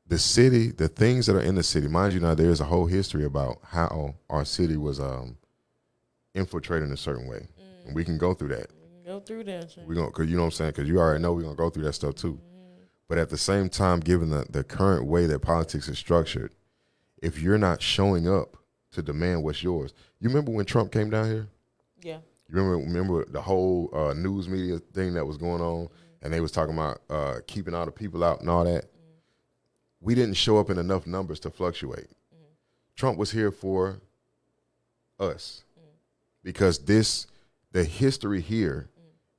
the city, the things that are in the city, mind you, now there's a whole history about how our city was infiltrated in a certain way, and we can go through that. We can go through that. Sure. We're gonna, cause you know what I'm saying, because you already know we're gonna go through that stuff too. But at the same time, given the current way that politics is structured, if you're not showing up to demand what's yours, you remember when Trump came down here? Yeah. You remember the whole news media thing that was going on, and they was talking about keeping all the people out and all that. We didn't show up in enough numbers to fluctuate. Trump was here for us because the history here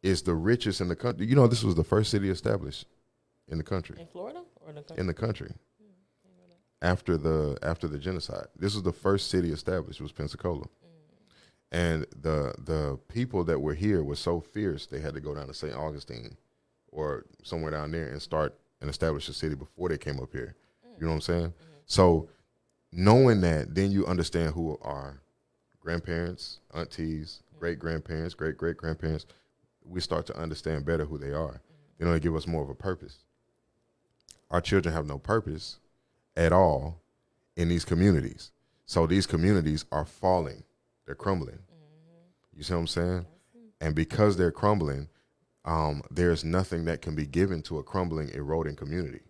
is the richest in the country. You know, this was the first city established in the country. In Florida or in the country? In the country. After the genocide. This was the first city established, was Pensacola. And the people that were here were so fierce they had to go down to St. Augustine or somewhere down there and start and establish a city before they came up here. You know what I'm saying? So knowing that, then you understand who our grandparents, aunties, great-grandparents, great-great-grandparents, we start to understand better who they are. You know, they give us more of a purpose. Our children have no purpose at all in these communities. So these communities are falling. They're crumbling. You see what I'm saying? And because they're crumbling, there's nothing that can be given to a crumbling, eroding community.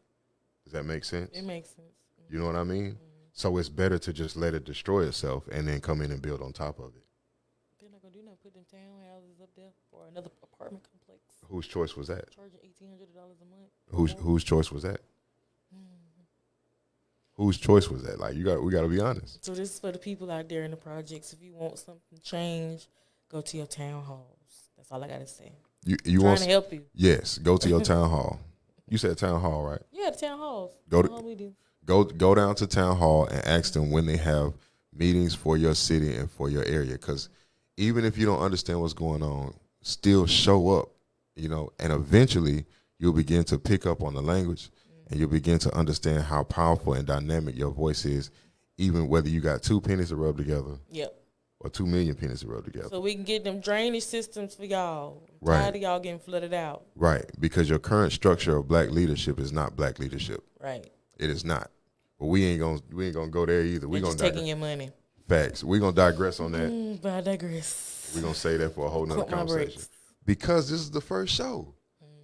Does that make sense? It makes sense. You know what I mean? So it's better to just let it destroy itself and then come in and build on top of it. They're not going to do nothing, put them townhouses up there or another apartment complex. Whose choice was that? Charging $1,800 a month. Whose choice was that? Whose choice was that? Like, we got to be honest. So this is for the people out there in the projects. If you want something changed, go to your town halls. That's all I got to say. You want to help you? Yes, go to your town hall. You said town hall, right? Yeah, the town halls. Go down to town hall and ask them when they have meetings for your city and for your area. Because even if you don't understand what's going on, still show up, you know, and eventually you'll begin to pick up on the language. And you'll begin to understand how powerful and dynamic your voice is, even whether you got 2 pennies to rub together. Yep. Or 2 million pennies to rub together. So we can get them drainage systems for y'all. Right. Tired of y'all getting flooded out. Right. Because your current structure of black leadership is not black leadership. Right. It is not. But we ain't gonna go there either. We're just taking your money. Facts. We're gonna digress on that. But I digress. We're gonna say that for a whole nother conversation. Because this is the first show.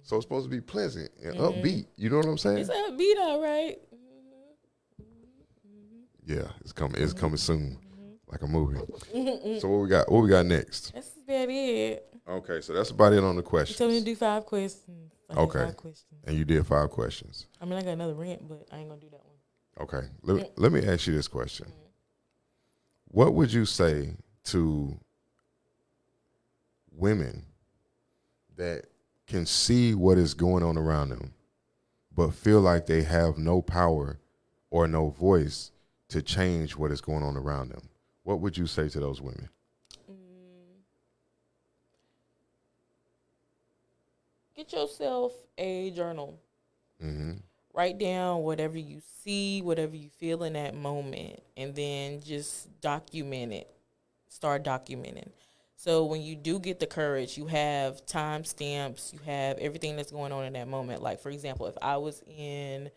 So it's supposed to be pleasant and upbeat. You know what I'm saying? It's upbeat, all right. Yeah, it's coming. It's coming soon, like a movie. So what we got? What we got next? That's about it. Okay, so that's about it on the questions. You told me to do 5 questions. Okay. 5 questions. And you did 5 questions. I mean, I got another rant, but I ain't gonna do that one. Okay. Let me ask you this question. What would you say to women that can see what is going on around them, but feel like they have no power or no voice to change what is going on around them? What would you say to those women? Get yourself a journal. Write down whatever you see, whatever you feel in that moment, and then just document it. Start documenting. So when you do get the courage, you have timestamps, you have everything that's going on in that moment. Like, for example, if I was in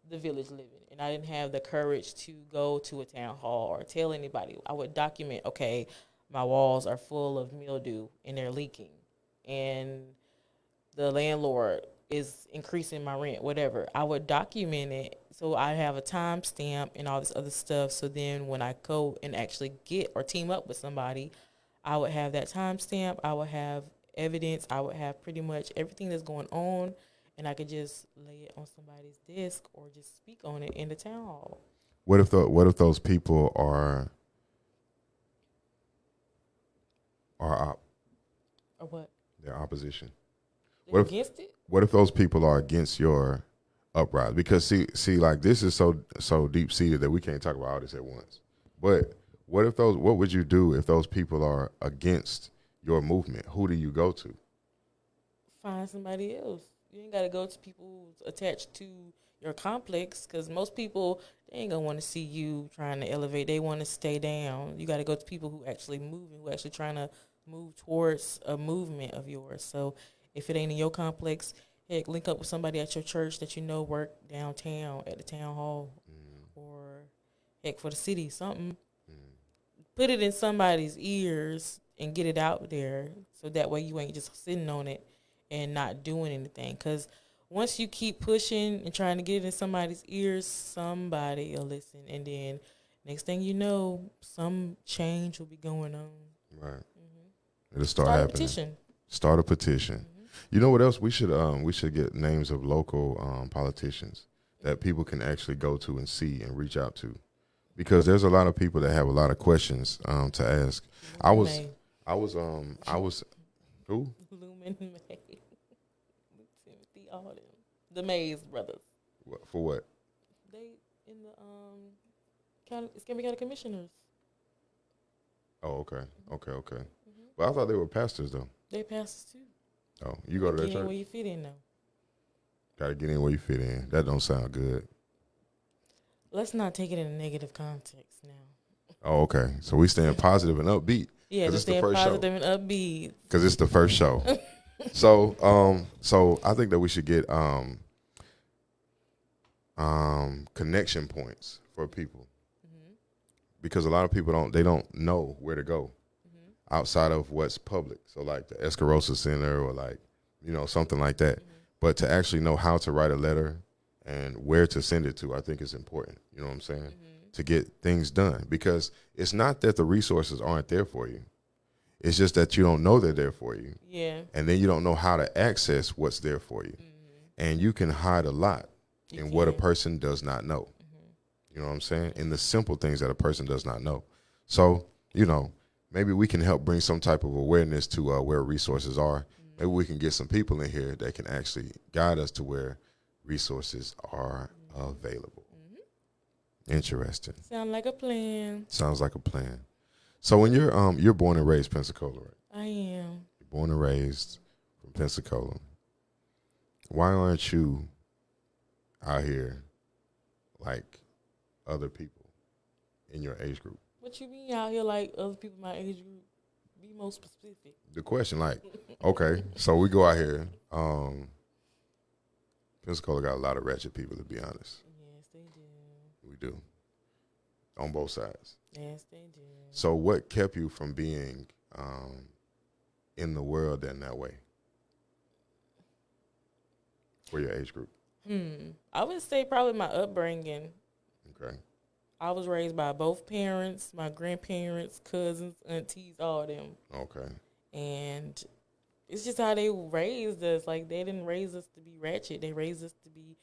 the village living and I didn't have the courage to go to a town hall or tell anybody, I would document, okay, my walls are full of mildew and they're leaking, and the landlord is increasing my rent, whatever. I would document it so I have a timestamp and all this other stuff. So then when I go and actually get or team up with somebody, I would have that timestamp. I would have evidence. I would have pretty much everything that's going on, and I could just lay it on somebody's desk or just speak on it in the town hall. What if those people are Or what? their opposition? They're against it? What if those people are against your uprising? Because see, like this is so deep seated that we can't talk about all this at once. But what would you do if those people are against your movement? Who do you go to? Find somebody else. You ain't got to go to people who's attached to your complex, because most people, they ain't going to want to see you trying to elevate. They want to stay down. You got to go to people who actually moving, who actually trying to move towards a movement of yours. So if it ain't in your complex, heck, link up with somebody at your church that you know work downtown at the town hall, or heck, for the city, something. Put it in somebody's ears and get it out there, so that way you ain't just sitting on it and not doing anything. Because once you keep pushing and trying to get it in somebody's ears, somebody will listen. And then next thing you know, some change will be going on. Right. It'll start happening. Start a petition. You know what else? We should get names of local politicians that people can actually go to and see and reach out to. Because there's a lot of people that have a lot of questions to ask. I was who? Lumen May. Timothy, all them. The Mays brothers. For what? They in the Escambia County Commissioners. Oh, okay. Well, I thought they were pastors though. They pastors too. Oh, you go to their Get church? in where you fit in though. Gotta get in where you fit in. That don't sound good. Let's not take it in a negative context now. Oh, okay. So we staying positive and upbeat. Yeah, it's the first positive show. and upbeat. Because it's the first show. So I think that we should get connection points for people. Because a lot of people don't know where to go outside of what's public. So like the Escarosa Center or like, something like that. But to actually know how to write a letter and where to send it to, I think is important. You know what I'm saying? To get things done. Because it's not that the resources aren't there for you. It's just that you don't know they're there for you. Yeah. And then you don't know how to access what's there for you. And you can hide a lot in what a person does not know. You know what I'm saying? In the simple things that a person does not know. So, maybe we can help bring some type of awareness to where resources are. Maybe we can get some people in here that can actually guide us to where resources are available. Interesting. Sounds like a plan. Sounds like a plan. So when you're born and raised Pensacola, right? I am. You're born and raised from Pensacola. Why aren't you out here like other people in your age group? What you mean out here like other people my age group? Be more specific. The question, like, okay, so we go out here. Pensacola got a lot of ratchet people, to be honest. Yes, they do. We do. On both sides. Yes, they do. So what kept you from being in the world in that way for your age group? I would say probably my upbringing. Okay. I was raised by both parents, my grandparents, cousins, aunties, all of them. Okay. And it's just how they raised us. Like, they didn't raise us to be ratchet. They raised us to be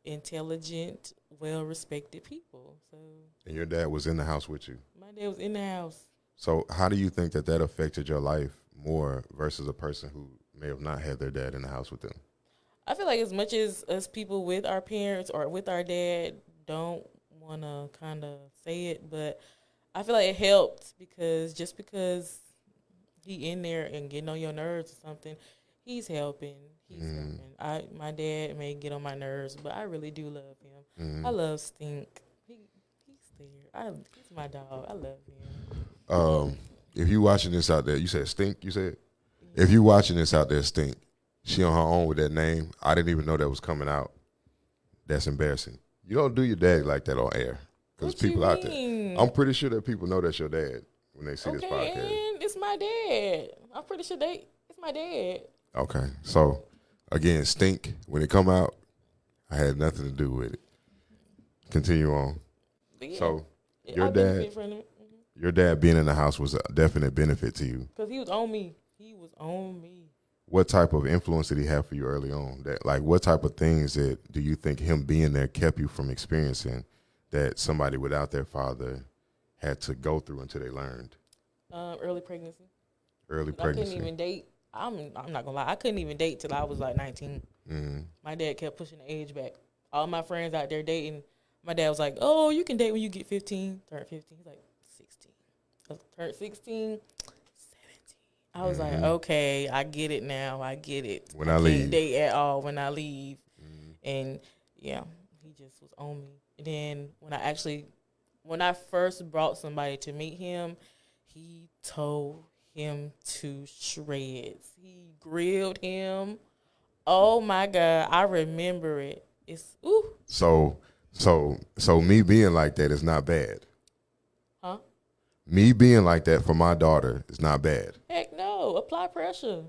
intelligent, well-respected people. So. And your dad was in the house with you? My dad was in the house. So how do you think that affected your life more versus a person who may have not had their dad in the house with them? I feel like as much as us people with our parents or with our dad don't want to kind of say it, but I feel like it helped because just because he in there and getting on your nerves or something, he's helping. My dad may get on my nerves, but I really do love him. I love Stink. He's there. He's my dog. I love him. If you watching this out there, you said Stink, you said? Yeah. If you watching this out there, Stink, she on her own with that name. I didn't even know that was coming out. That's embarrassing. You don't do your dad like that on air. Because people out there. I'm pretty sure that people know that's your dad when they see this podcast. And it's my dad. I'm pretty sure it's my dad. Okay. So, again, Stink, when it come out, I had nothing to do with it. Continue on. Yeah, so, your dad being in the house was a definite benefit to you. Because he was on me. He was on me. what type of influence did he have for you early on? That like, what type of things that do you think him being there kept you from experiencing that somebody without their father had to go through until they learned? Early pregnancy. Early pregnancy. I couldn't even date. I'm not gonna lie. I couldn't even date till I was like 19. Mm-hmm. My dad kept pushing the age back. All my friends out there dating. My dad was like, "Oh, you can date when you get 15." Turn 15. He's like 16. Turn 16. I was like, okay, I get it now. I get it. When I leave. Can't date at all when I leave. And yeah, he just was on me. And then when I first brought somebody to meet him, he told him to shreds. He grilled him. Oh my God, I remember it. It's ooh. So me being like that is not bad. Huh? Me being like that for my daughter is not bad. Heck no. Apply pressure.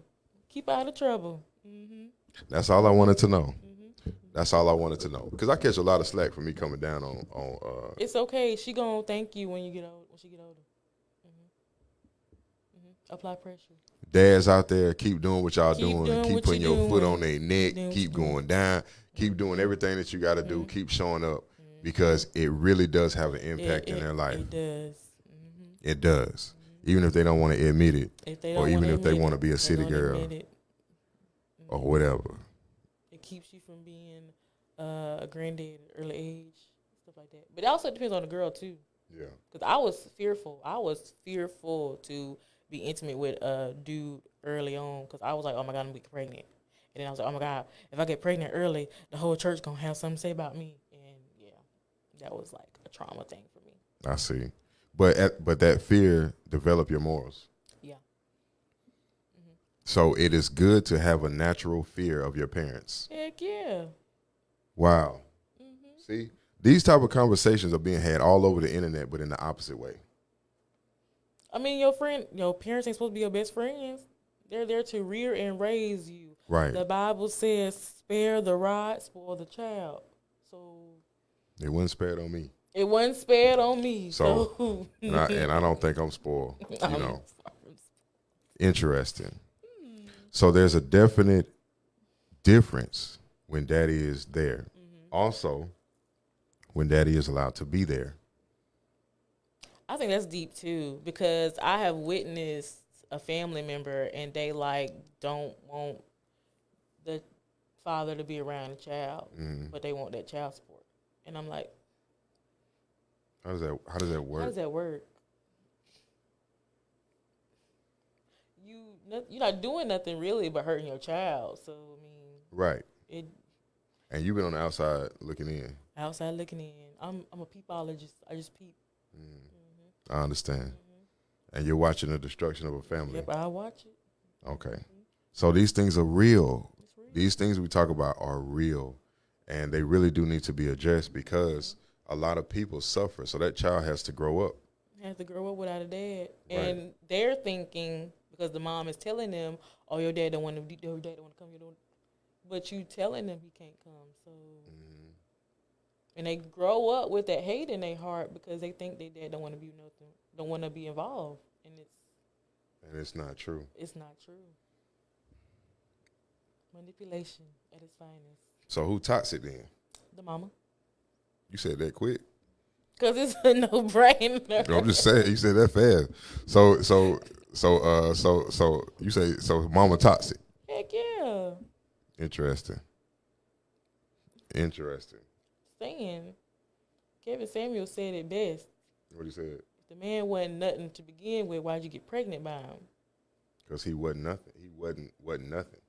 Keep out of trouble. Mm-hmm. That's all I wanted to know. That's all I wanted to know. Because I catch a lot of slack for me coming down on It's okay. She gonna thank you when she get older. Apply pressure. Dads out there, keep doing what y'all doing. Keep putting your foot on their neck. Keep going down. Keep doing everything that you got to do. Keep showing up because it really does have an impact in their life. It does. It does. Even if they don't want to admit it, or even if they want to be a city girl or whatever. It keeps you from being a granddad at an early age, stuff like that. But it also depends on the girl too. Yeah. Because I was fearful. I was fearful to be intimate with a dude early on because I was like, oh my God, I'm gonna get pregnant. And then I was like, oh my God, if I get pregnant early, the whole church gonna have something to say about me. And yeah, that was like a trauma thing for me. I see. But that fear developed your morals. Yeah. So it is good to have a natural fear of your parents. Heck yeah. Wow. See, these type of conversations are being had all over the internet, but in the opposite way. I mean, your parents ain't supposed to be your best friends. They're there to rear and raise you. Right. The Bible says, spare the rod, spoil the child. So it wasn't spared on me. It wasn't spared on me. So and I don't think I'm spoiled. Interesting. So there's a definite difference when daddy is there. Also, when daddy is allowed to be there. I think that's deep too, because I have witnessed a family member and they don't want the father to be around the child, but they want that child support. And I'm like, how does that work? How does that work? You're not doing nothing really but hurting your child. So I mean, right. And you've been on the outside looking in. Outside looking in. I'm a peepologist. I just peep. I understand. And you're watching the destruction of a family. Yep, I watch it. Okay. So these things are real. These things we talk about are real. And they really do need to be addressed because a lot of people suffer. So that child has to grow up. Has to grow up without a dad. Right. And they're thinking, because the mom is telling them, oh, your dad don't want to come. But you telling them he can't come. So, and they grow up with that hate in their heart because they think their dad don't want to be nothing, don't want to be involved, and it's not true. It's not true. Manipulation at its finest. So who toxic then? The mama. You said that quick. Cause it's a no-brainer. No, I'm just saying. You said that fast. So you say so. Mama toxic. Heck yeah. Interesting. Saying, Kevin Samuel said it best. What he said? If the man wasn't nothing to begin with, why'd you get pregnant by him? Because he wasn't nothing. He wasn't nothing.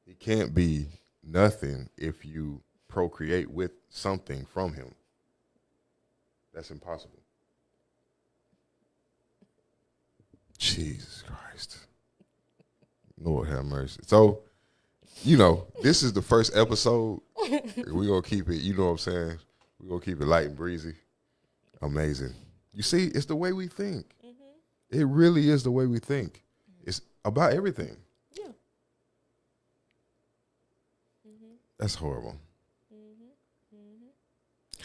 He can't be nothing if you procreate with something from him. That's impossible. Jesus Christ. Lord have mercy. So, this is the first episode. We're going to keep it, you know what I'm saying? We're going to keep it light and breezy. Amazing. You see, it's the way we think. It really is the way we think. It's about everything. Yeah. That's horrible.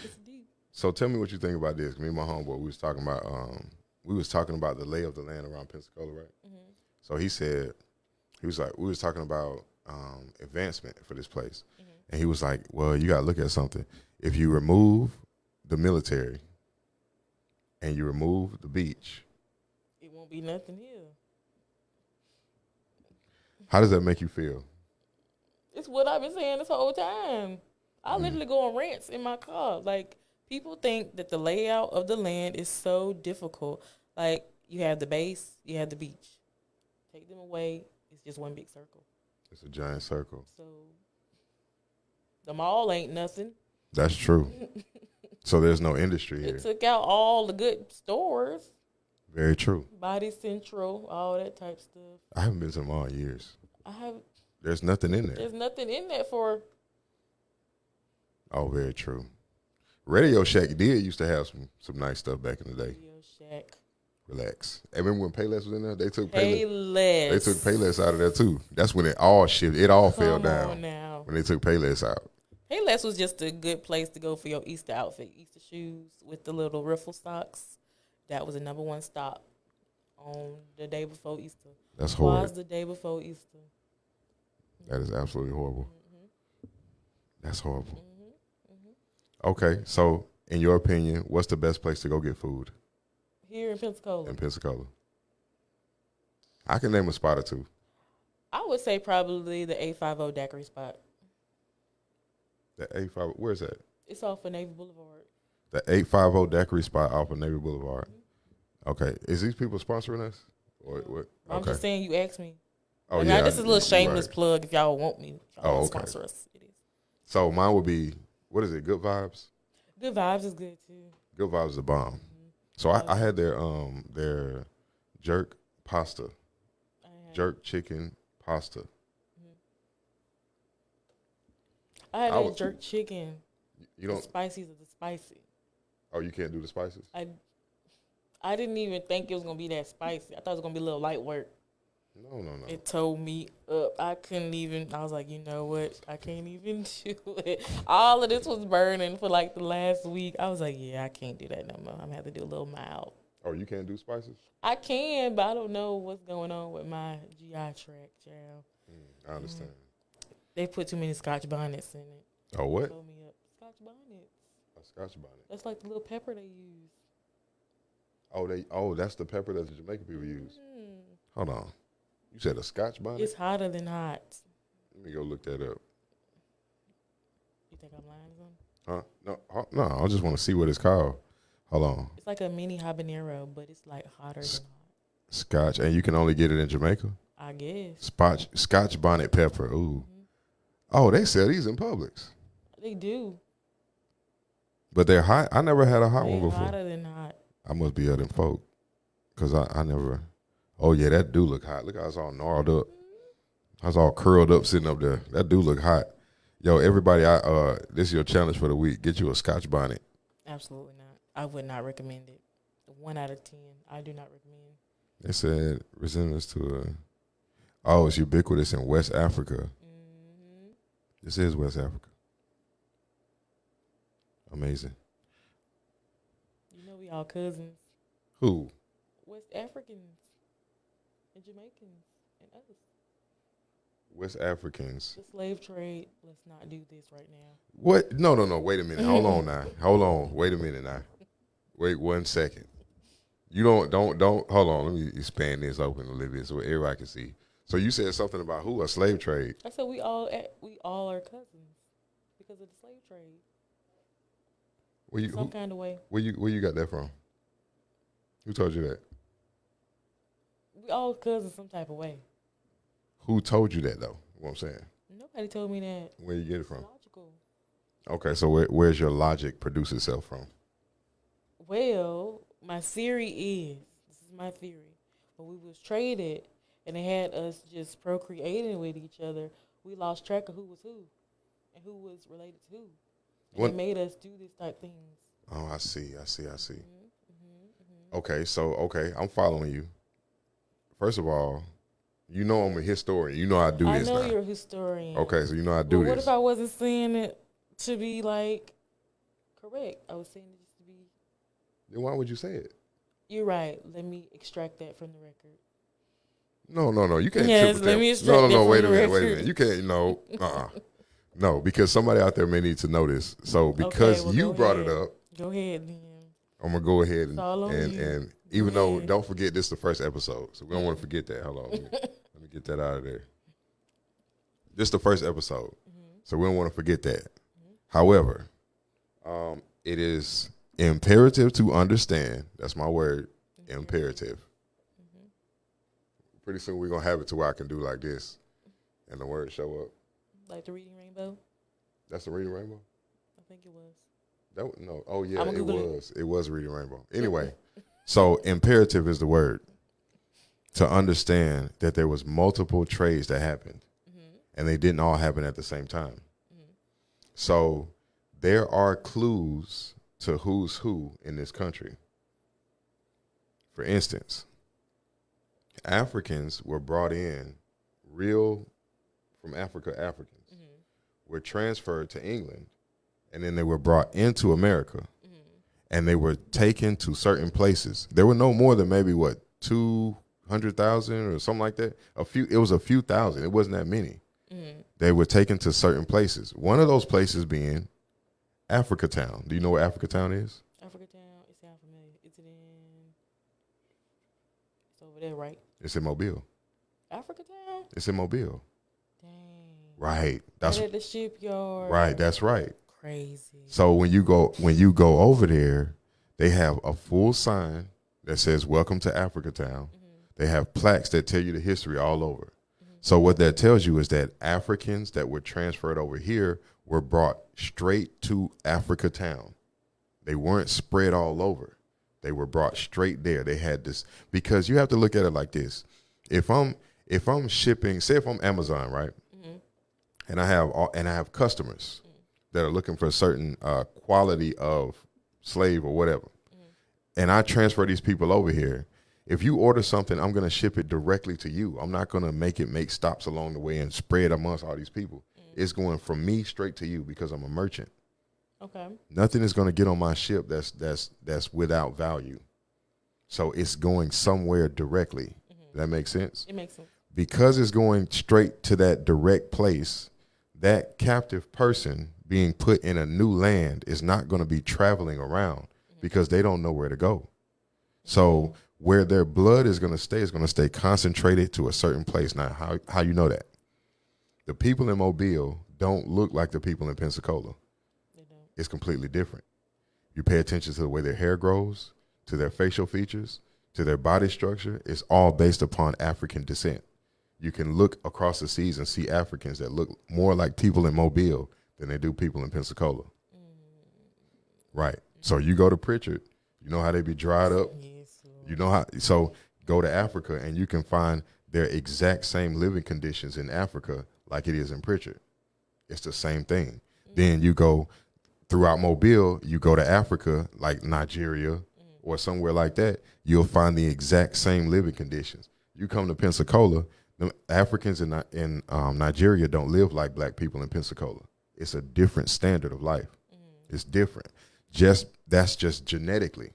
It's deep. So tell me what you think about this. Me and my homeboy, we was talking about the lay of the land around Pensacola, right? So he said, He was like, we was talking about advancement for this place. And he was like, well, you got to look at something. If you remove the military and you remove the beach, it won't be nothing here. How does that make you feel? It's what I've been saying this whole time. I literally go on rants in my car. Like, people think that the layout of the land is so difficult. Like, you have the base, you have the beach. Take them away, it's just one big circle. It's a giant circle. So, the mall ain't nothing. That's true. So there's no industry here. It took out all the good stores. Very true. Body Central, all that type stuff. I haven't been to the mall in years. There's nothing in there. There's nothing in there for. Oh, very true. Radio Shack did used to have some nice stuff back in the day. Radio Shack. Relax. I remember when Payless was in there? They took Payless. They took Payless out of there too. That's when it all shifted. It all fell down. On now. When they took Payless out. Payless was just a good place to go for your Easter outfit, Easter shoes with the little riffle socks. That was the number one stop on the day before Easter. That's horrible. Was the day before Easter. That is absolutely horrible. That's horrible. Okay, so in your opinion, what's the best place to go get food? Here in Pensacola. In Pensacola. I can name a spot or two. I would say probably the 850 Daiquiri spot. The 850, where's that? It's off of Navy Boulevard. The 850 Daiquiri spot off of Navy Boulevard. Okay, is these people sponsoring us? Or what? I'm just saying you asked me. Oh, like, yeah. This is a little shameless plug if y'all want me. Y'all want to sponsor us. It is. So mine would be, what is it, Good Vibes? Good Vibes is good too. Good Vibes is a bomb. So I had their jerk pasta. Jerk chicken pasta. I had that jerk chicken. You don't. The spices of the spicy. Oh, you can't do the spices? I didn't even think it was gonna be that spicy. I thought it was gonna be a little light work. No. It tore me up. I couldn't even. I was like, you know what? I can't even do it. All of this was burning for like the last week. I was like, yeah, I can't do that no more. I'm gonna have to do a little mild. Oh, you can't do spices? I can, but I don't know what's going on with my GI tract, child. I understand. They put too many Scotch bonnets in it. Oh, what? Told me up. Scotch bonnets. A Scotch bonnet. That's like the little pepper they use. Oh, that's the pepper that the Jamaican people use. Hold on. You said a Scotch bonnet? It's hotter than hot. Let me go look that up. You think I'm lying or something? Huh? No, I just want to see what it's called. Hold on. It's like a mini habanero, but it's like hotter than hot. Scotch, and you can only get it in Jamaica? I guess. Scotch bonnet pepper. Ooh. Oh, they sell these in Publix. They do. But they're hot. I never had a hot one before. Hotter than hot. I must be other folk. Because I never. Oh, yeah, that do look hot. Look how it's all gnarled up. I was all curled up sitting up there. That do look hot. Yo, everybody, this is your challenge for the week. Get you a Scotch bonnet. Absolutely not. I would not recommend it. 1 out of 10. I do not recommend. They said resemblance to it's ubiquitous in West Africa. This is West Africa. Amazing. You know we all cousins. Who? West Africans and Jamaicans and others. West Africans. The slave trade. Let's not do this right now. What? No. Wait a minute. Hold on now. Hold on. Wait a minute now. Wait 1 second. You don't. Hold on. Let me expand this open a little bit so everybody can see. So you said something about who? A slave trade. I said we all are cousins because of the slave trade. Some kind of way. Where you got that from? Who told you that? We all cousins some type of way. Who told you that though? What I'm saying. Nobody told me that. Where you get it from? Logical. Okay, so where's your logic produce itself from? Well, my theory is this is my theory. When we was traded and they had us just procreating with each other, we lost track of who was who and who was related to who. And it made us do this type things. Oh, I see. Okay, I'm following you. First of all, you know I'm a historian. You know I do this now. I know you're a historian. Okay, so you know I do this. What if I wasn't saying it to be, like, correct? I was saying it just to be... Then why would you say it? You're right. Let me extract that from the record. No. You can't Yes, triple let tap. me extract No. that Wait from a the minute. record. You can't. No. No, because somebody out there may need to know this. So because Okay, well, you go brought it ahead. up, Go ahead, then. I'm gonna go ahead It's all on you. and Go even though ahead. don't forget this is the first episode, so we don't want to forget that. Hold on, let me get that out of there. This is the first episode, so we don't want to forget that. However, it is imperative to understand. That's my word, imperative. Pretty soon we're gonna have it to where I can do like this, and the words show up. Like the Reading Rainbow? That's the Reading Rainbow? I think it was. No. Oh yeah, I'ma it Google was. It was Reading Rainbow. Anyway, so imperative is the word to understand that there was multiple trades that happened, and they didn't all happen at the same time. So there are clues to who's who in this country. For instance, Africans were brought in, real from Africa Africans were transferred to England, and then they were brought into America, and they were taken to certain places. There were no more than maybe 200,000 or something like that. It was a few thousand. It wasn't that many. They were taken to certain places. One of those places being Africa Town. Do you know where Africa Town is? Africa Town. It sounds familiar. Is it in? It's over there, right? It's in Mobile. Africa Town. It's in Mobile. Dang. Right. That's right at the shipyard. right. That's right. Crazy. So when you go over there, they have a full sign that says "Welcome to Africa Town." They have plaques that tell you the history all over. So what that tells you is that Africans that were transferred over here were brought straight to Africa Town. They weren't spread all over. They were brought straight there. They had this, because you have to look at it like this. If I'm shipping, say if I'm Amazon, right? And I have customers that are looking for a certain quality of slave or whatever. And I transfer these people over here. If you order something, I'm going to ship it directly to you. I'm not going to make stops along the way and spread amongst all these people. It's going from me straight to you because I'm a merchant. Okay. Nothing is going to get on my ship that's without value. So it's going somewhere directly. Does that make sense? It makes sense. Because it's going straight to that direct place, that captive person being put in a new land is not going to be traveling around because they don't know where to go. So where their blood is going to stay concentrated to a certain place. Now, how you know that? The people in Mobile don't look like the people in Pensacola. They don't. It's completely different. You pay attention to the way their hair grows, to their facial features, to their body structure. It's all based upon African descent. You can look across the seas and see Africans that look more like people in Mobile than they do people in Pensacola. Right. So you go to Pritchard, you know how they be dried up. Yes. You know how. So go to Africa and you can find their exact same living conditions in Africa like it is in Pritchard. It's the same thing. Then you go throughout Mobile, you go to Africa like Nigeria or somewhere like that, you'll find the exact same living conditions. You come to Pensacola, the Africans in Nigeria don't live like black people in Pensacola. It's a different standard of life. It's different. That's just genetically.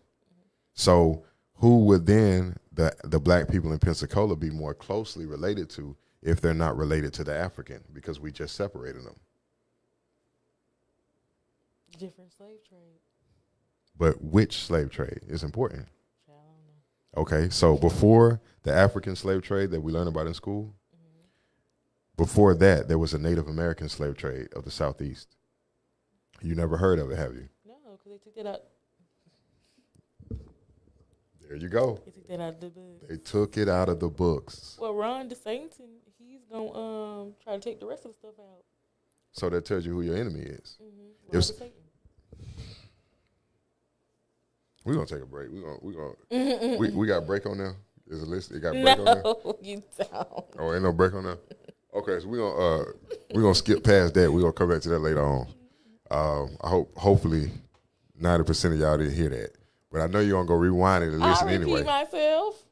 So who would then the black people in Pensacola be more closely related to if they're not related to the African, because we just separated them? Different slave trade. But which slave trade is important? I don't know. Okay, so before the African slave trade that we learn about in school, before that, there was a Native American slave trade of the Southeast. You never heard of it, have you? No, because they took that out. There you go. They took that out of the book. They took it out of the books. Well, Ron DeSantis, he's gonna try to take the rest of the stuff out. So that tells you who your enemy is. Ron DeSantis. We're gonna take a break. We got a break on there? Is a list? It got a break on there? No, you don't. Oh, ain't no break on there? Okay, so we're gonna skip past that. We're gonna come back to that later on. Hopefully 90% of y'all didn't hear that. But I know you're gonna go rewind it and listen anyway. I repeat myself.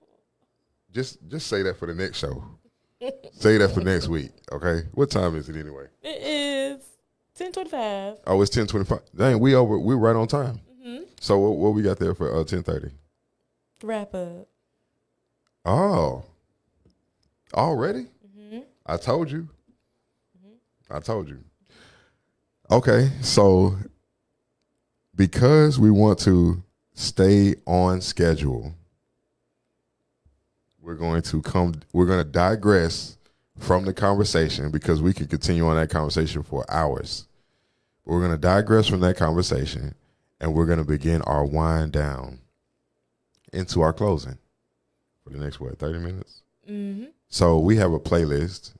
Just say that for the next show. Say that for next week, okay? What time is it anyway? It is 10:25. Oh, it's 10:25. Dang, we're right on time. So what we got there for 10:30? Wrap up. Oh, Already? Mm-hmm. I told you. Mm-hmm. I told you. Okay, so because we want to stay on schedule, we're going to digress from the conversation because we could continue on that conversation for hours. We're going to digress from that conversation and we're going to begin our wind down into our closing for the next, 30 minutes? Mm-hmm. So we have a playlist,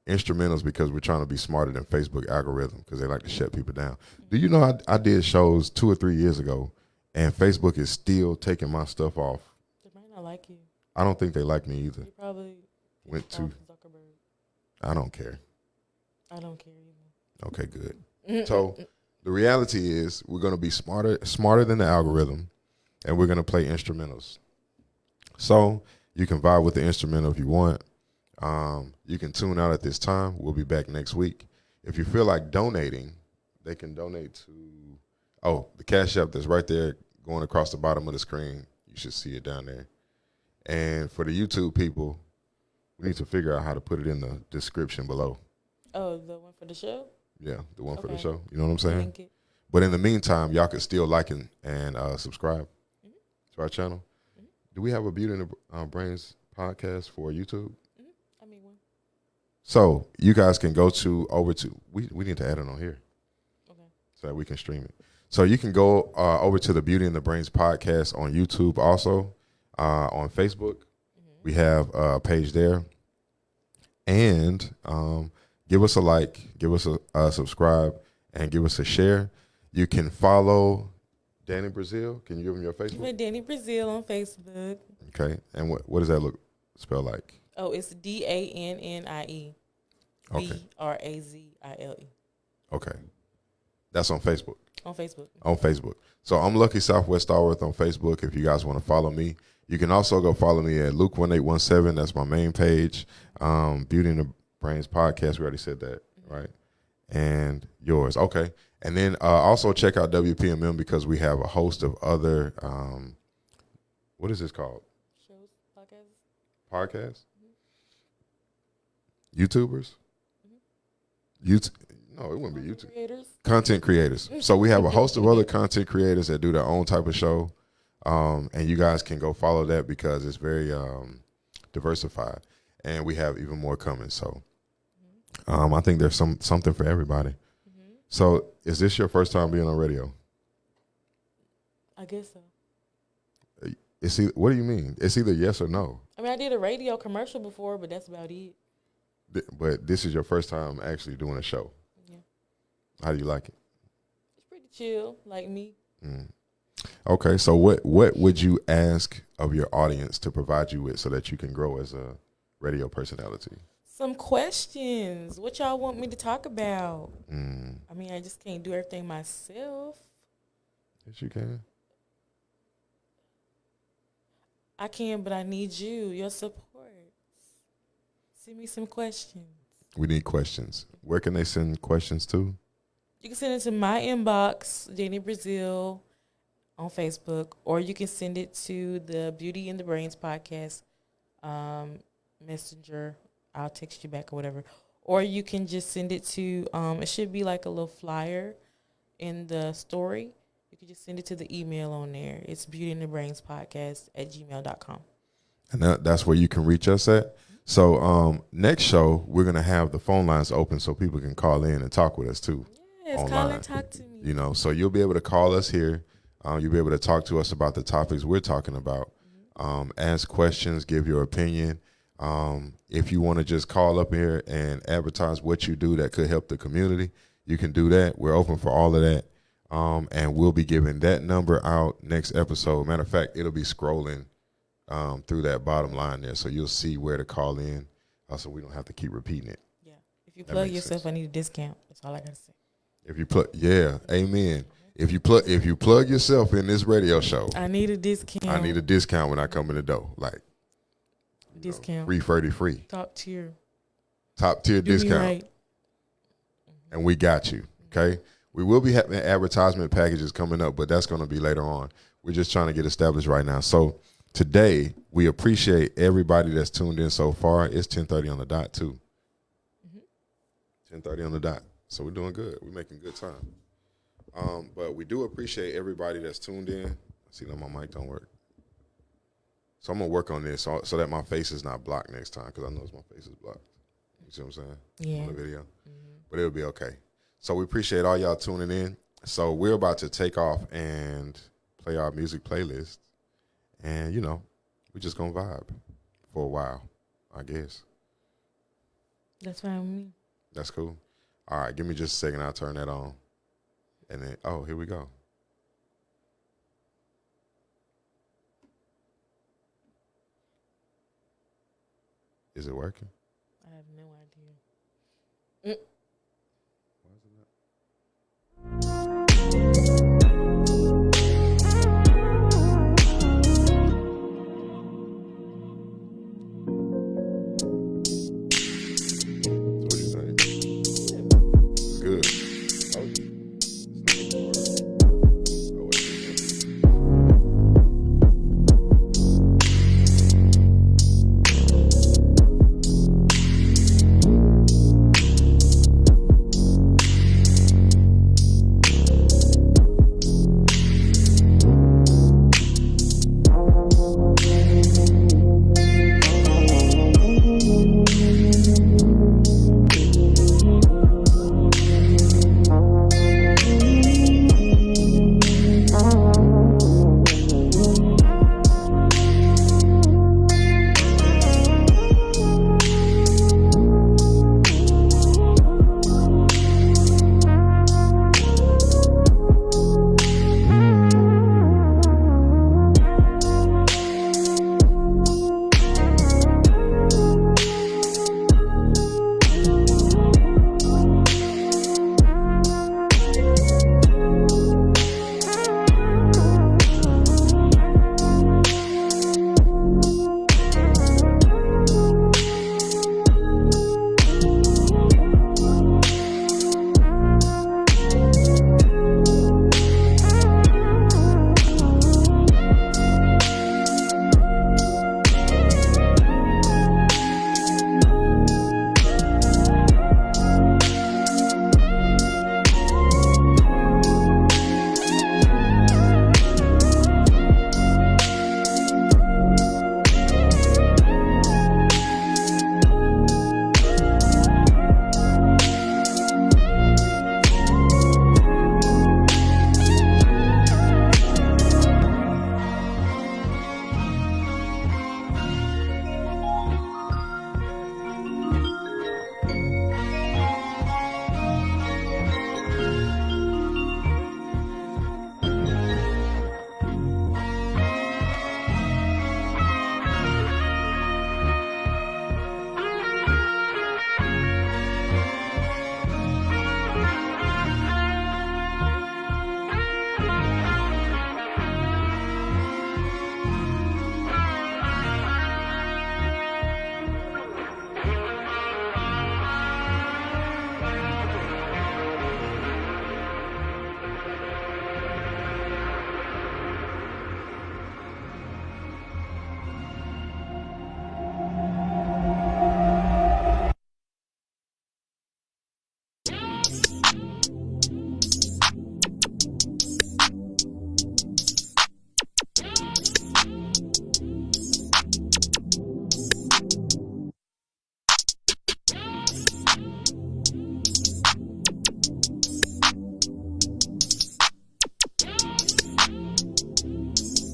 instrumentals, because we're trying to be smarter than Facebook algorithm because they like to shut people down. Do you know I did shows 2 or 3 years ago and Facebook is still taking my stuff off? They might not like you. I don't think they like me either. They probably Went to Zuckerberg. I don't care. I don't care either. Okay, good. So the reality is we're going to be smarter than the algorithm, and we're going to play instrumentals. So you can vibe with the instrumental if you want. You can tune out at this time. We'll be back next week. If you feel like donating, they can donate to the Cash App that's right there going across the bottom of the screen. You should see it down there. And for the YouTube people, we need to figure out how to put it in the description below. Oh, the one for the show? Yeah, the one for the show. You know what I'm saying? Link it. But in the meantime, y'all can still like and subscribe to our channel. Mm-hmm. Do we have a Beauty in the Brains podcast for YouTube? I mean one. So you guys can go over to we need to add it on here. Okay. So that we can stream it. So you can go over to the Beauty in the Brains podcast on YouTube also. On Facebook, we have a page there. And give us a like, give us a subscribe, and give us a share. You can follow Danny Brazil. Can you give him your Facebook? With Danny Brazil on Facebook. Okay. And what does that spell like? Oh, it's DANNIE. Okay. BRAZILE. Okay. That's on Facebook. On Facebook. On Facebook. So I'm Lucky Southwest Starworth on Facebook if you guys want to follow me. You can also go follow me at Luke1817. That's my main page. Beauty in the Brains podcast. We already said that, right? And yours. Okay. And then also check out WPMM because we have a host of other, what is this called? Shows, podcasts. Podcasts? YouTubers? No, it wouldn't be YouTube. Creators. Content creators. So we have a host of other content creators that do their own type of show. And you guys can go follow that because it's very diversified. And we have even more coming. So I think there's something for everybody. Mm-hmm. So is this your first time being on radio? I guess so. What do you mean? It's either yes or no. I mean, I did a radio commercial before, but that's about it. But this is your first time actually doing a show. Yeah. How do you like it? It's pretty chill, like me. Okay, so what would you ask of your audience to provide you with so that you can grow as a radio personality? Some questions. What y'all want me to talk about? I mean, I just can't do everything myself. Yes, you can. I can, but I need your support. Send me some questions. We need questions. Where can they send questions to? You can send it to my inbox, Danny Brazil, on Facebook, or you can send it to the Beauty in the Brains podcast messenger. I'll text you back or whatever. Or you can just send it to, it should be like a little flyer in the story. You can just send it to the email on there. It's beautyinthebrainspodcast@gmail.com. And that's where you can reach us at. So next show, we're going to have the phone lines open so people can call in and talk with us too. Yes, online. Call and talk to me. You know, so you'll be able to call us here. You'll be able to talk to us about the topics we're talking about. Ask questions, give your opinion. If you want to just call up here and advertise what you do that could help the community, you can do that. We're open for all of that. And we'll be giving that number out next episode. Matter of fact, it'll be scrolling through that bottom line there. So you'll see where to call in. So we don't have to keep repeating it. Yeah. If you plug yourself, I need a discount. That's all I got to say. If you plug, yeah, amen. If you plug yourself in this radio show, I need a discount. I need a discount when I come in the door. Like discount. Free 30 free. Top tier discount. Right. And we got you. Okay. We will be having advertisement packages coming up, but that's going to be later on. We're just trying to get established right now. So today we appreciate everybody that's tuned in so far. It's 10:30 on the dot too. 10:30 on the dot. So we're doing good. We're making good time. But we do appreciate everybody that's tuned in. I see that my mic don't work. So I'm going to work on this so that my face is not blocked next time, because I know my face is blocked. You see what I'm saying? Yeah. On the video. But it'll be okay. So we appreciate all y'all tuning in. So we're about to take off and play our music playlist. And, you know, we're just going to vibe for a while, I guess. That's fine with me. That's cool. All right, give me just a second. I'll turn that on. And then, oh, here we go. Is it working? I have no idea. Why is it not? What do you think? Good. Oh, it's not working. Oh, wait.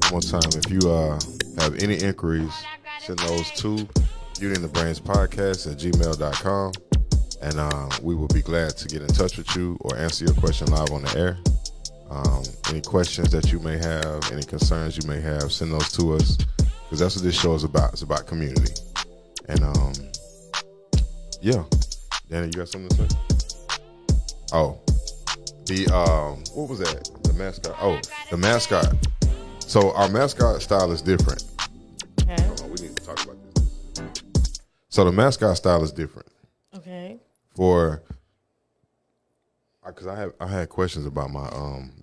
One more time, if you have any inquiries, send those to Beauty and the Brains Podcast at gmail.com, and we will be glad to get in touch with you or answer your question live on the air. Any questions that you may have, any concerns you may have, send those to us, because that's what this show is about. It's about community. And yeah, Danny, you got something to say? Oh, the what was that? The mascot. Oh, the mascot. So our mascot style is different. Okay. Hold on, we need to talk about this. So the mascot style is different. Okay. For because I had questions about my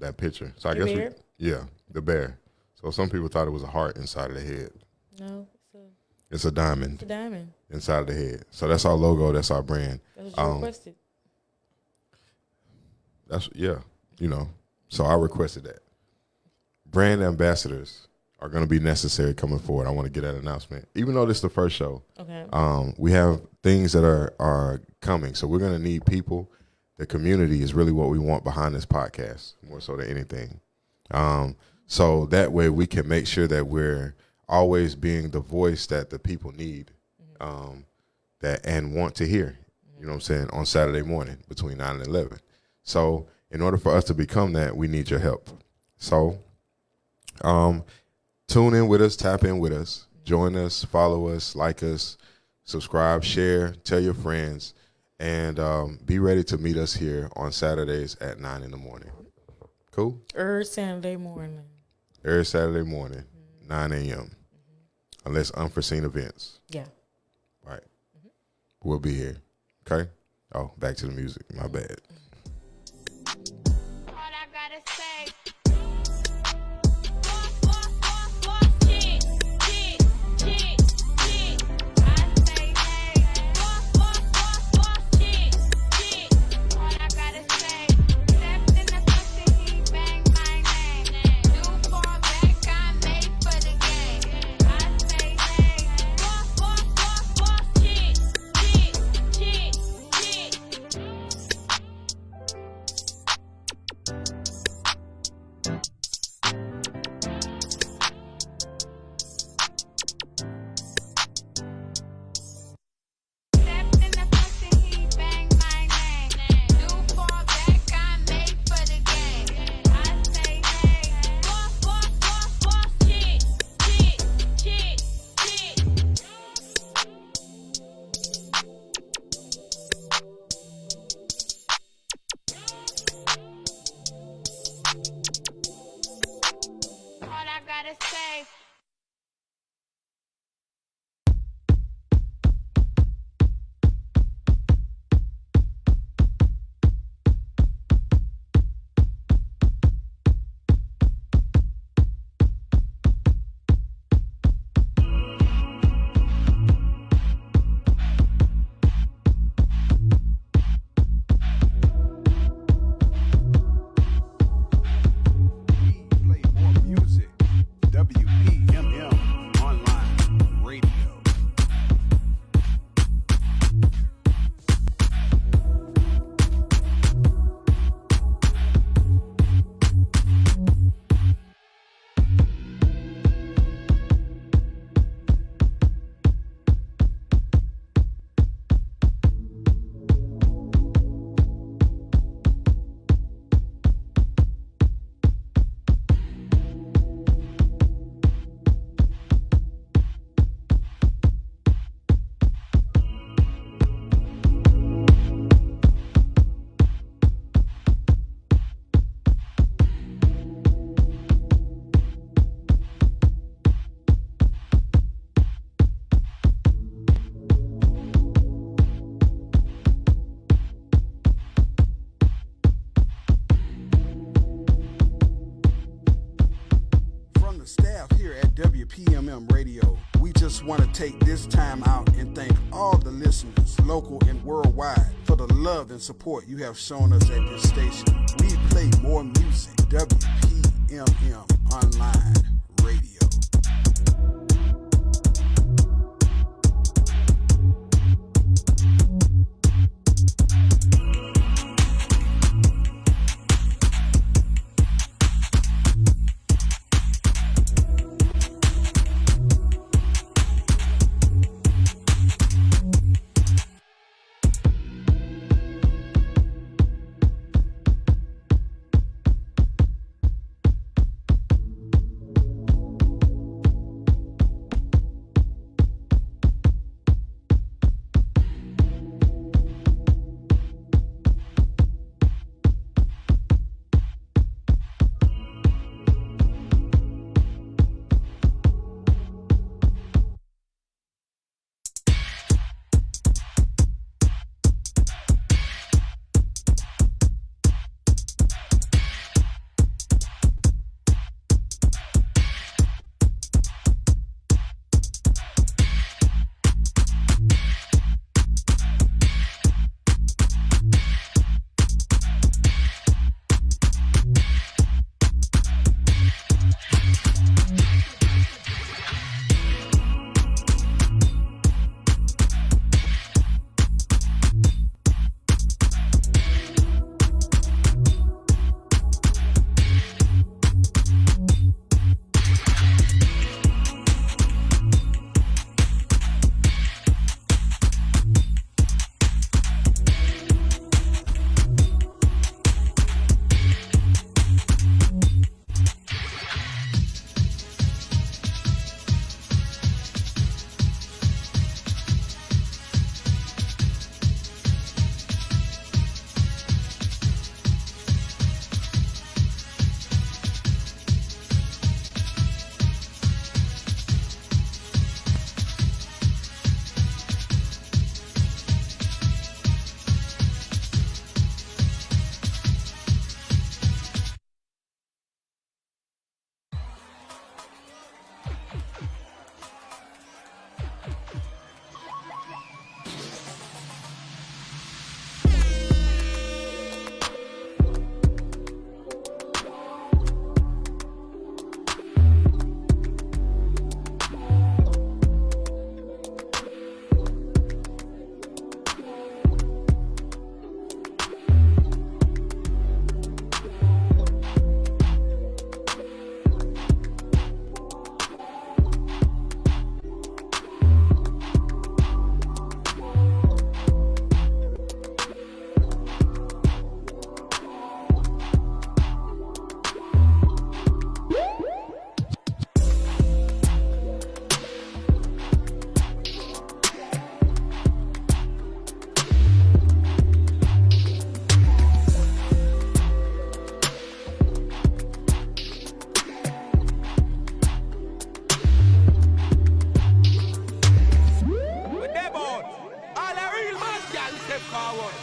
that picture. So I Your guess bear? the bear. So some people thought it was a heart inside of the head. No, it's a diamond. It's a diamond inside of the head. So that's our logo. That's our brand. That's what you requested. So I requested that. Brand ambassadors are going to be necessary coming forward. I want to get that announcement. Even though this is the first show, okay. We have things that are coming. So we're going to need people. The community is really what we want behind this podcast, more so than anything. So that way we can make sure that we're always being the voice that the people need, that and want to hear. You know what I'm saying, on Saturday morning between 9 and 11. So in order for us to become that, we need your help. So tune in with us, tap in with us, join us, follow us, like us, subscribe, share, tell your friends, and be ready to meet us here on Saturdays at 9 in the morning. Cool? Every Saturday morning. 9 a.m. Unless unforeseen events. Yeah. Right. We'll be here. Okay? Oh, back to the music. My bad. WPMM Radio, we just want to take this time out and thank all the listeners, local and worldwide, for the love and support you have shown us at this station. We play more music. WPMM Online Radio. step forward.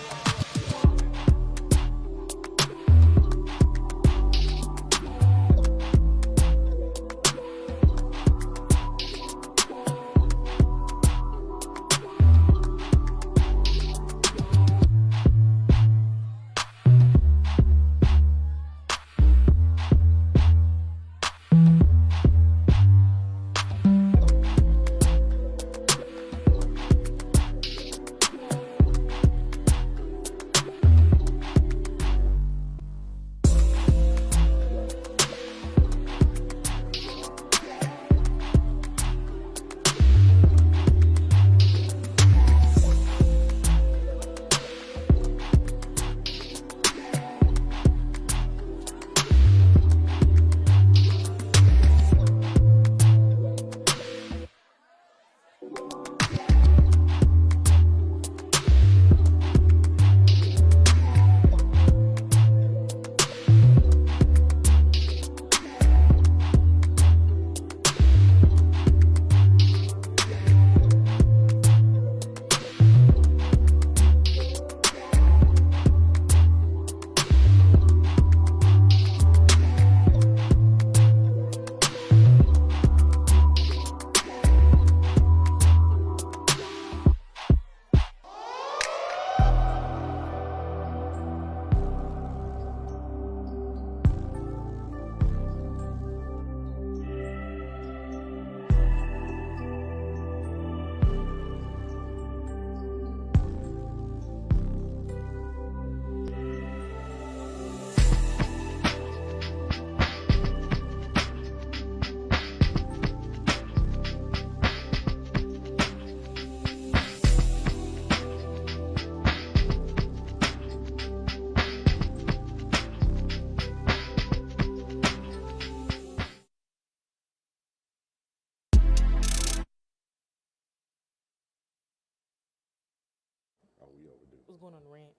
What's going on, rant?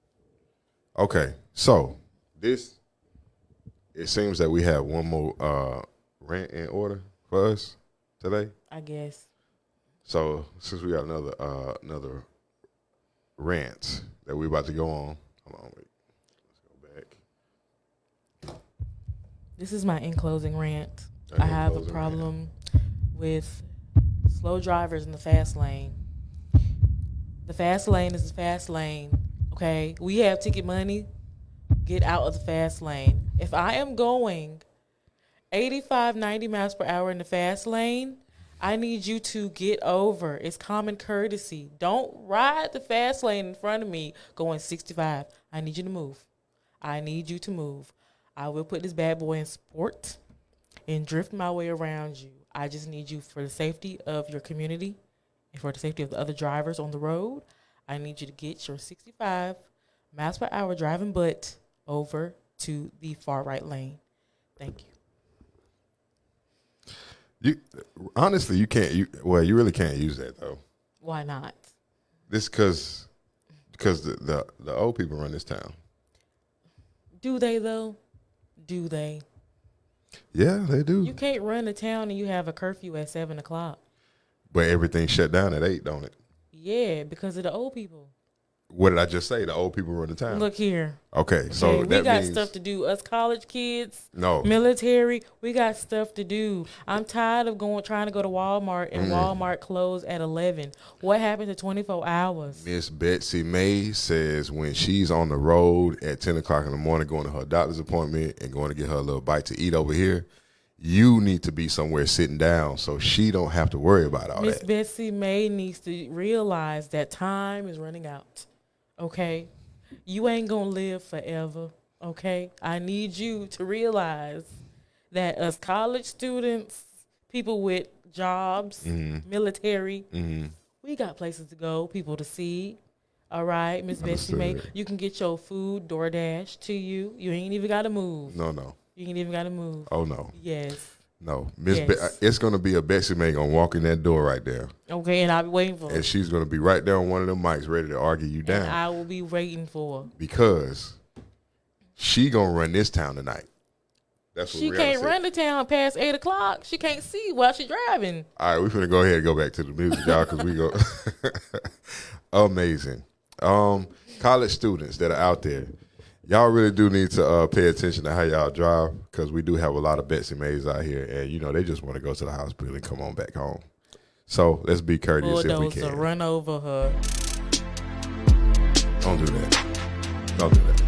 Okay, so it seems that we have one more rant in order for us today. I guess. So since we got another rant that we're about to go on, hold on, wait, let's go back. This is my in closing rant. An I have a in-closing problem with slow drivers in the fast lane. The fast lane is the fast lane. Okay, we have ticket money. Get out of the fast lane. If I am going 85, 90 miles per hour in the fast lane, I need you to get over. It's common courtesy. Don't ride the fast lane in front of me going 65. I need you to move. I need you to move. I will put this bad boy in sport and drift my way around you. I just need you for the safety of your community and for the safety of the other drivers on the road. I need you to get your 65 miles per hour driving butt over to the far right lane. Thank you. Honestly, you can't. You really can't use that though. Why not? This because the old people run this town. Do they though? Do they? Yeah, they do. You can't run a town and you have a curfew at 7 o'clock. But everything shut down at 8, don't it? Yeah, because of the old people. What did I just say? The old people run the town. Look here. Okay, so we that got means stuff to do. Us college kids, no military, we got stuff to do. I'm tired of trying to go to Walmart and Walmart closed at 11. What happened to 24 hours? Miss Betsy May says when she's on the road at 10 o'clock in the morning going to her doctor's appointment and going to get her a little bite to eat over here, you need to be somewhere sitting down so she don't have to worry about all Miss that. Betsy May needs to realize that time is running out. Okay? You ain't going to live forever. Okay? I need you to realize that as college students, people with jobs, military, we got places to go, people to see. All right, Miss Betsy May, you can get your food DoorDash to you. You ain't even got to move. No. You ain't even got to move. Oh, no. Yes. No. Yes. It's going to be a Betsy May going to walk in that door right there. Okay, and I'll be waiting for her. And she's going to be right there on one of them mics ready to argue you down. And I will be waiting for her. Because she going to run this town tonight. That's what she can't run the town past 8 o'clock. She can't see while she's driving. All right, we're going to go ahead and go back to the music, y'all, because we go. Amazing. College students that are out there, y'all really do need to pay attention to how y'all drive, because we do have a lot of Betsy Mays out here, and they just want to go to the hospital and come on back home. So let's be courteous if we can. Run over her. Don't do that. Don't do that.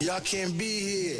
Y'all can't be here.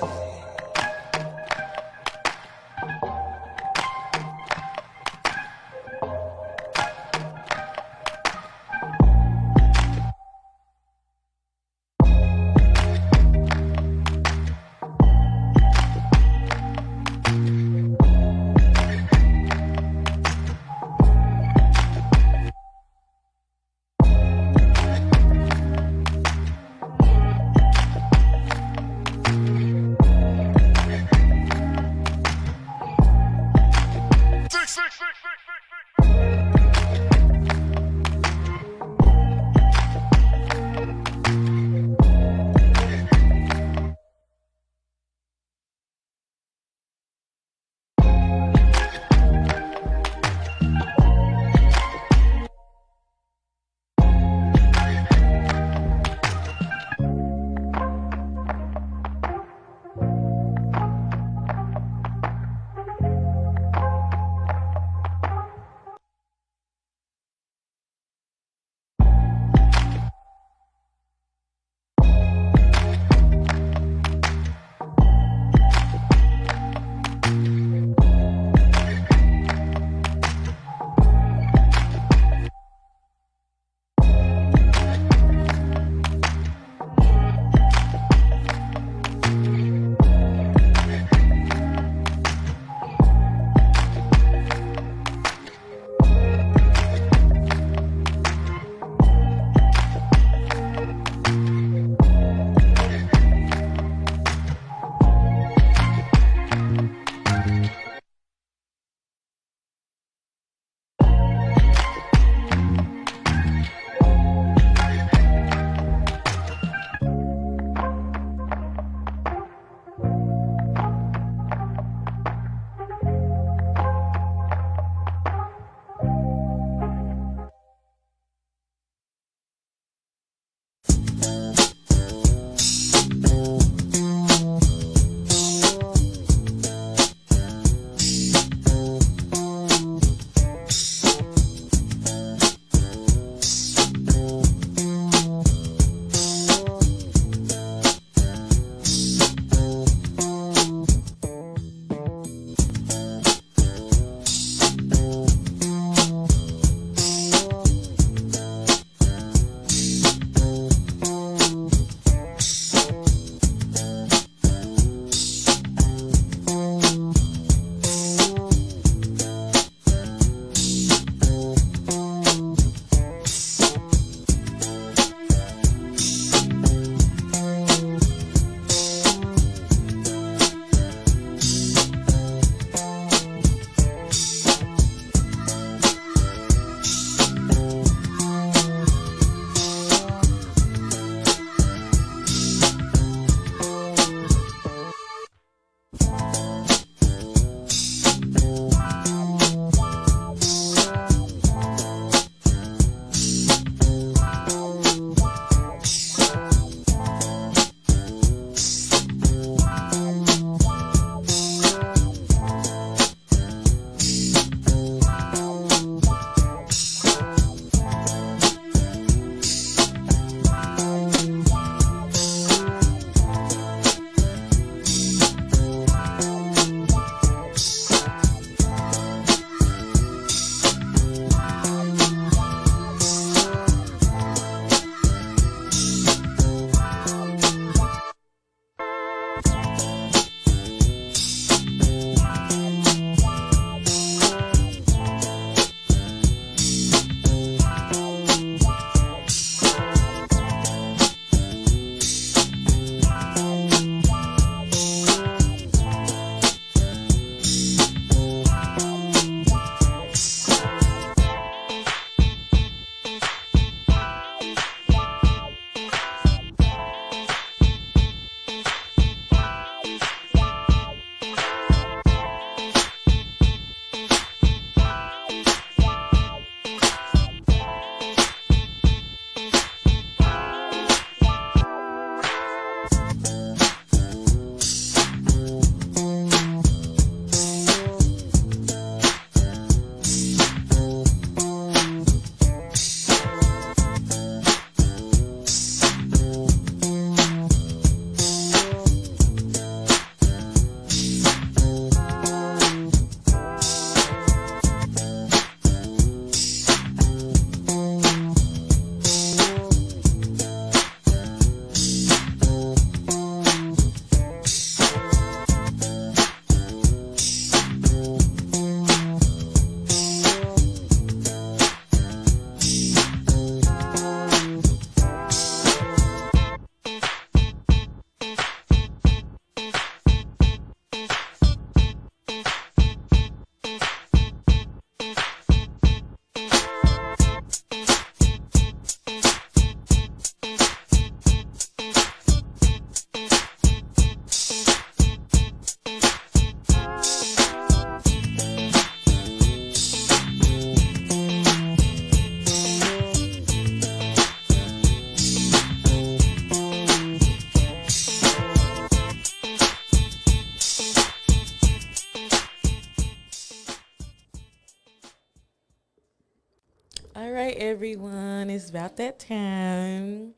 All right, everyone, it's about that time.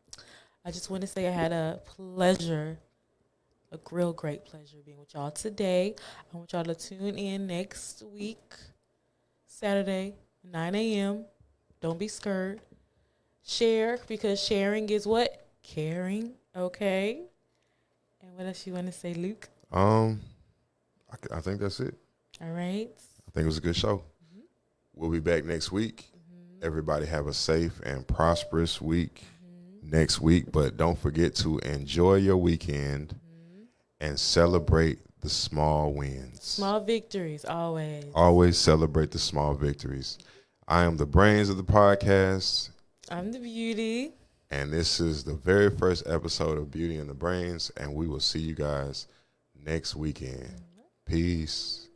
I just want to say I had a real great pleasure being with y'all today. I want y'all to tune in next week, Saturday, 9 a.m. Don't be scared. Share, because sharing is what? Caring, okay? And what else you want to say, Luke? I think that's it. All right. I think it was a good show. Mm-hmm. We'll be back next week. Everybody have a safe and prosperous week next week. But don't forget to enjoy your weekend and celebrate the small wins. Small victories, always. Always celebrate the small victories. I am the brains of the podcast. I'm the beauty. And this is the very first episode of Beauty and the Brains. And we will see you guys next weekend. Peace.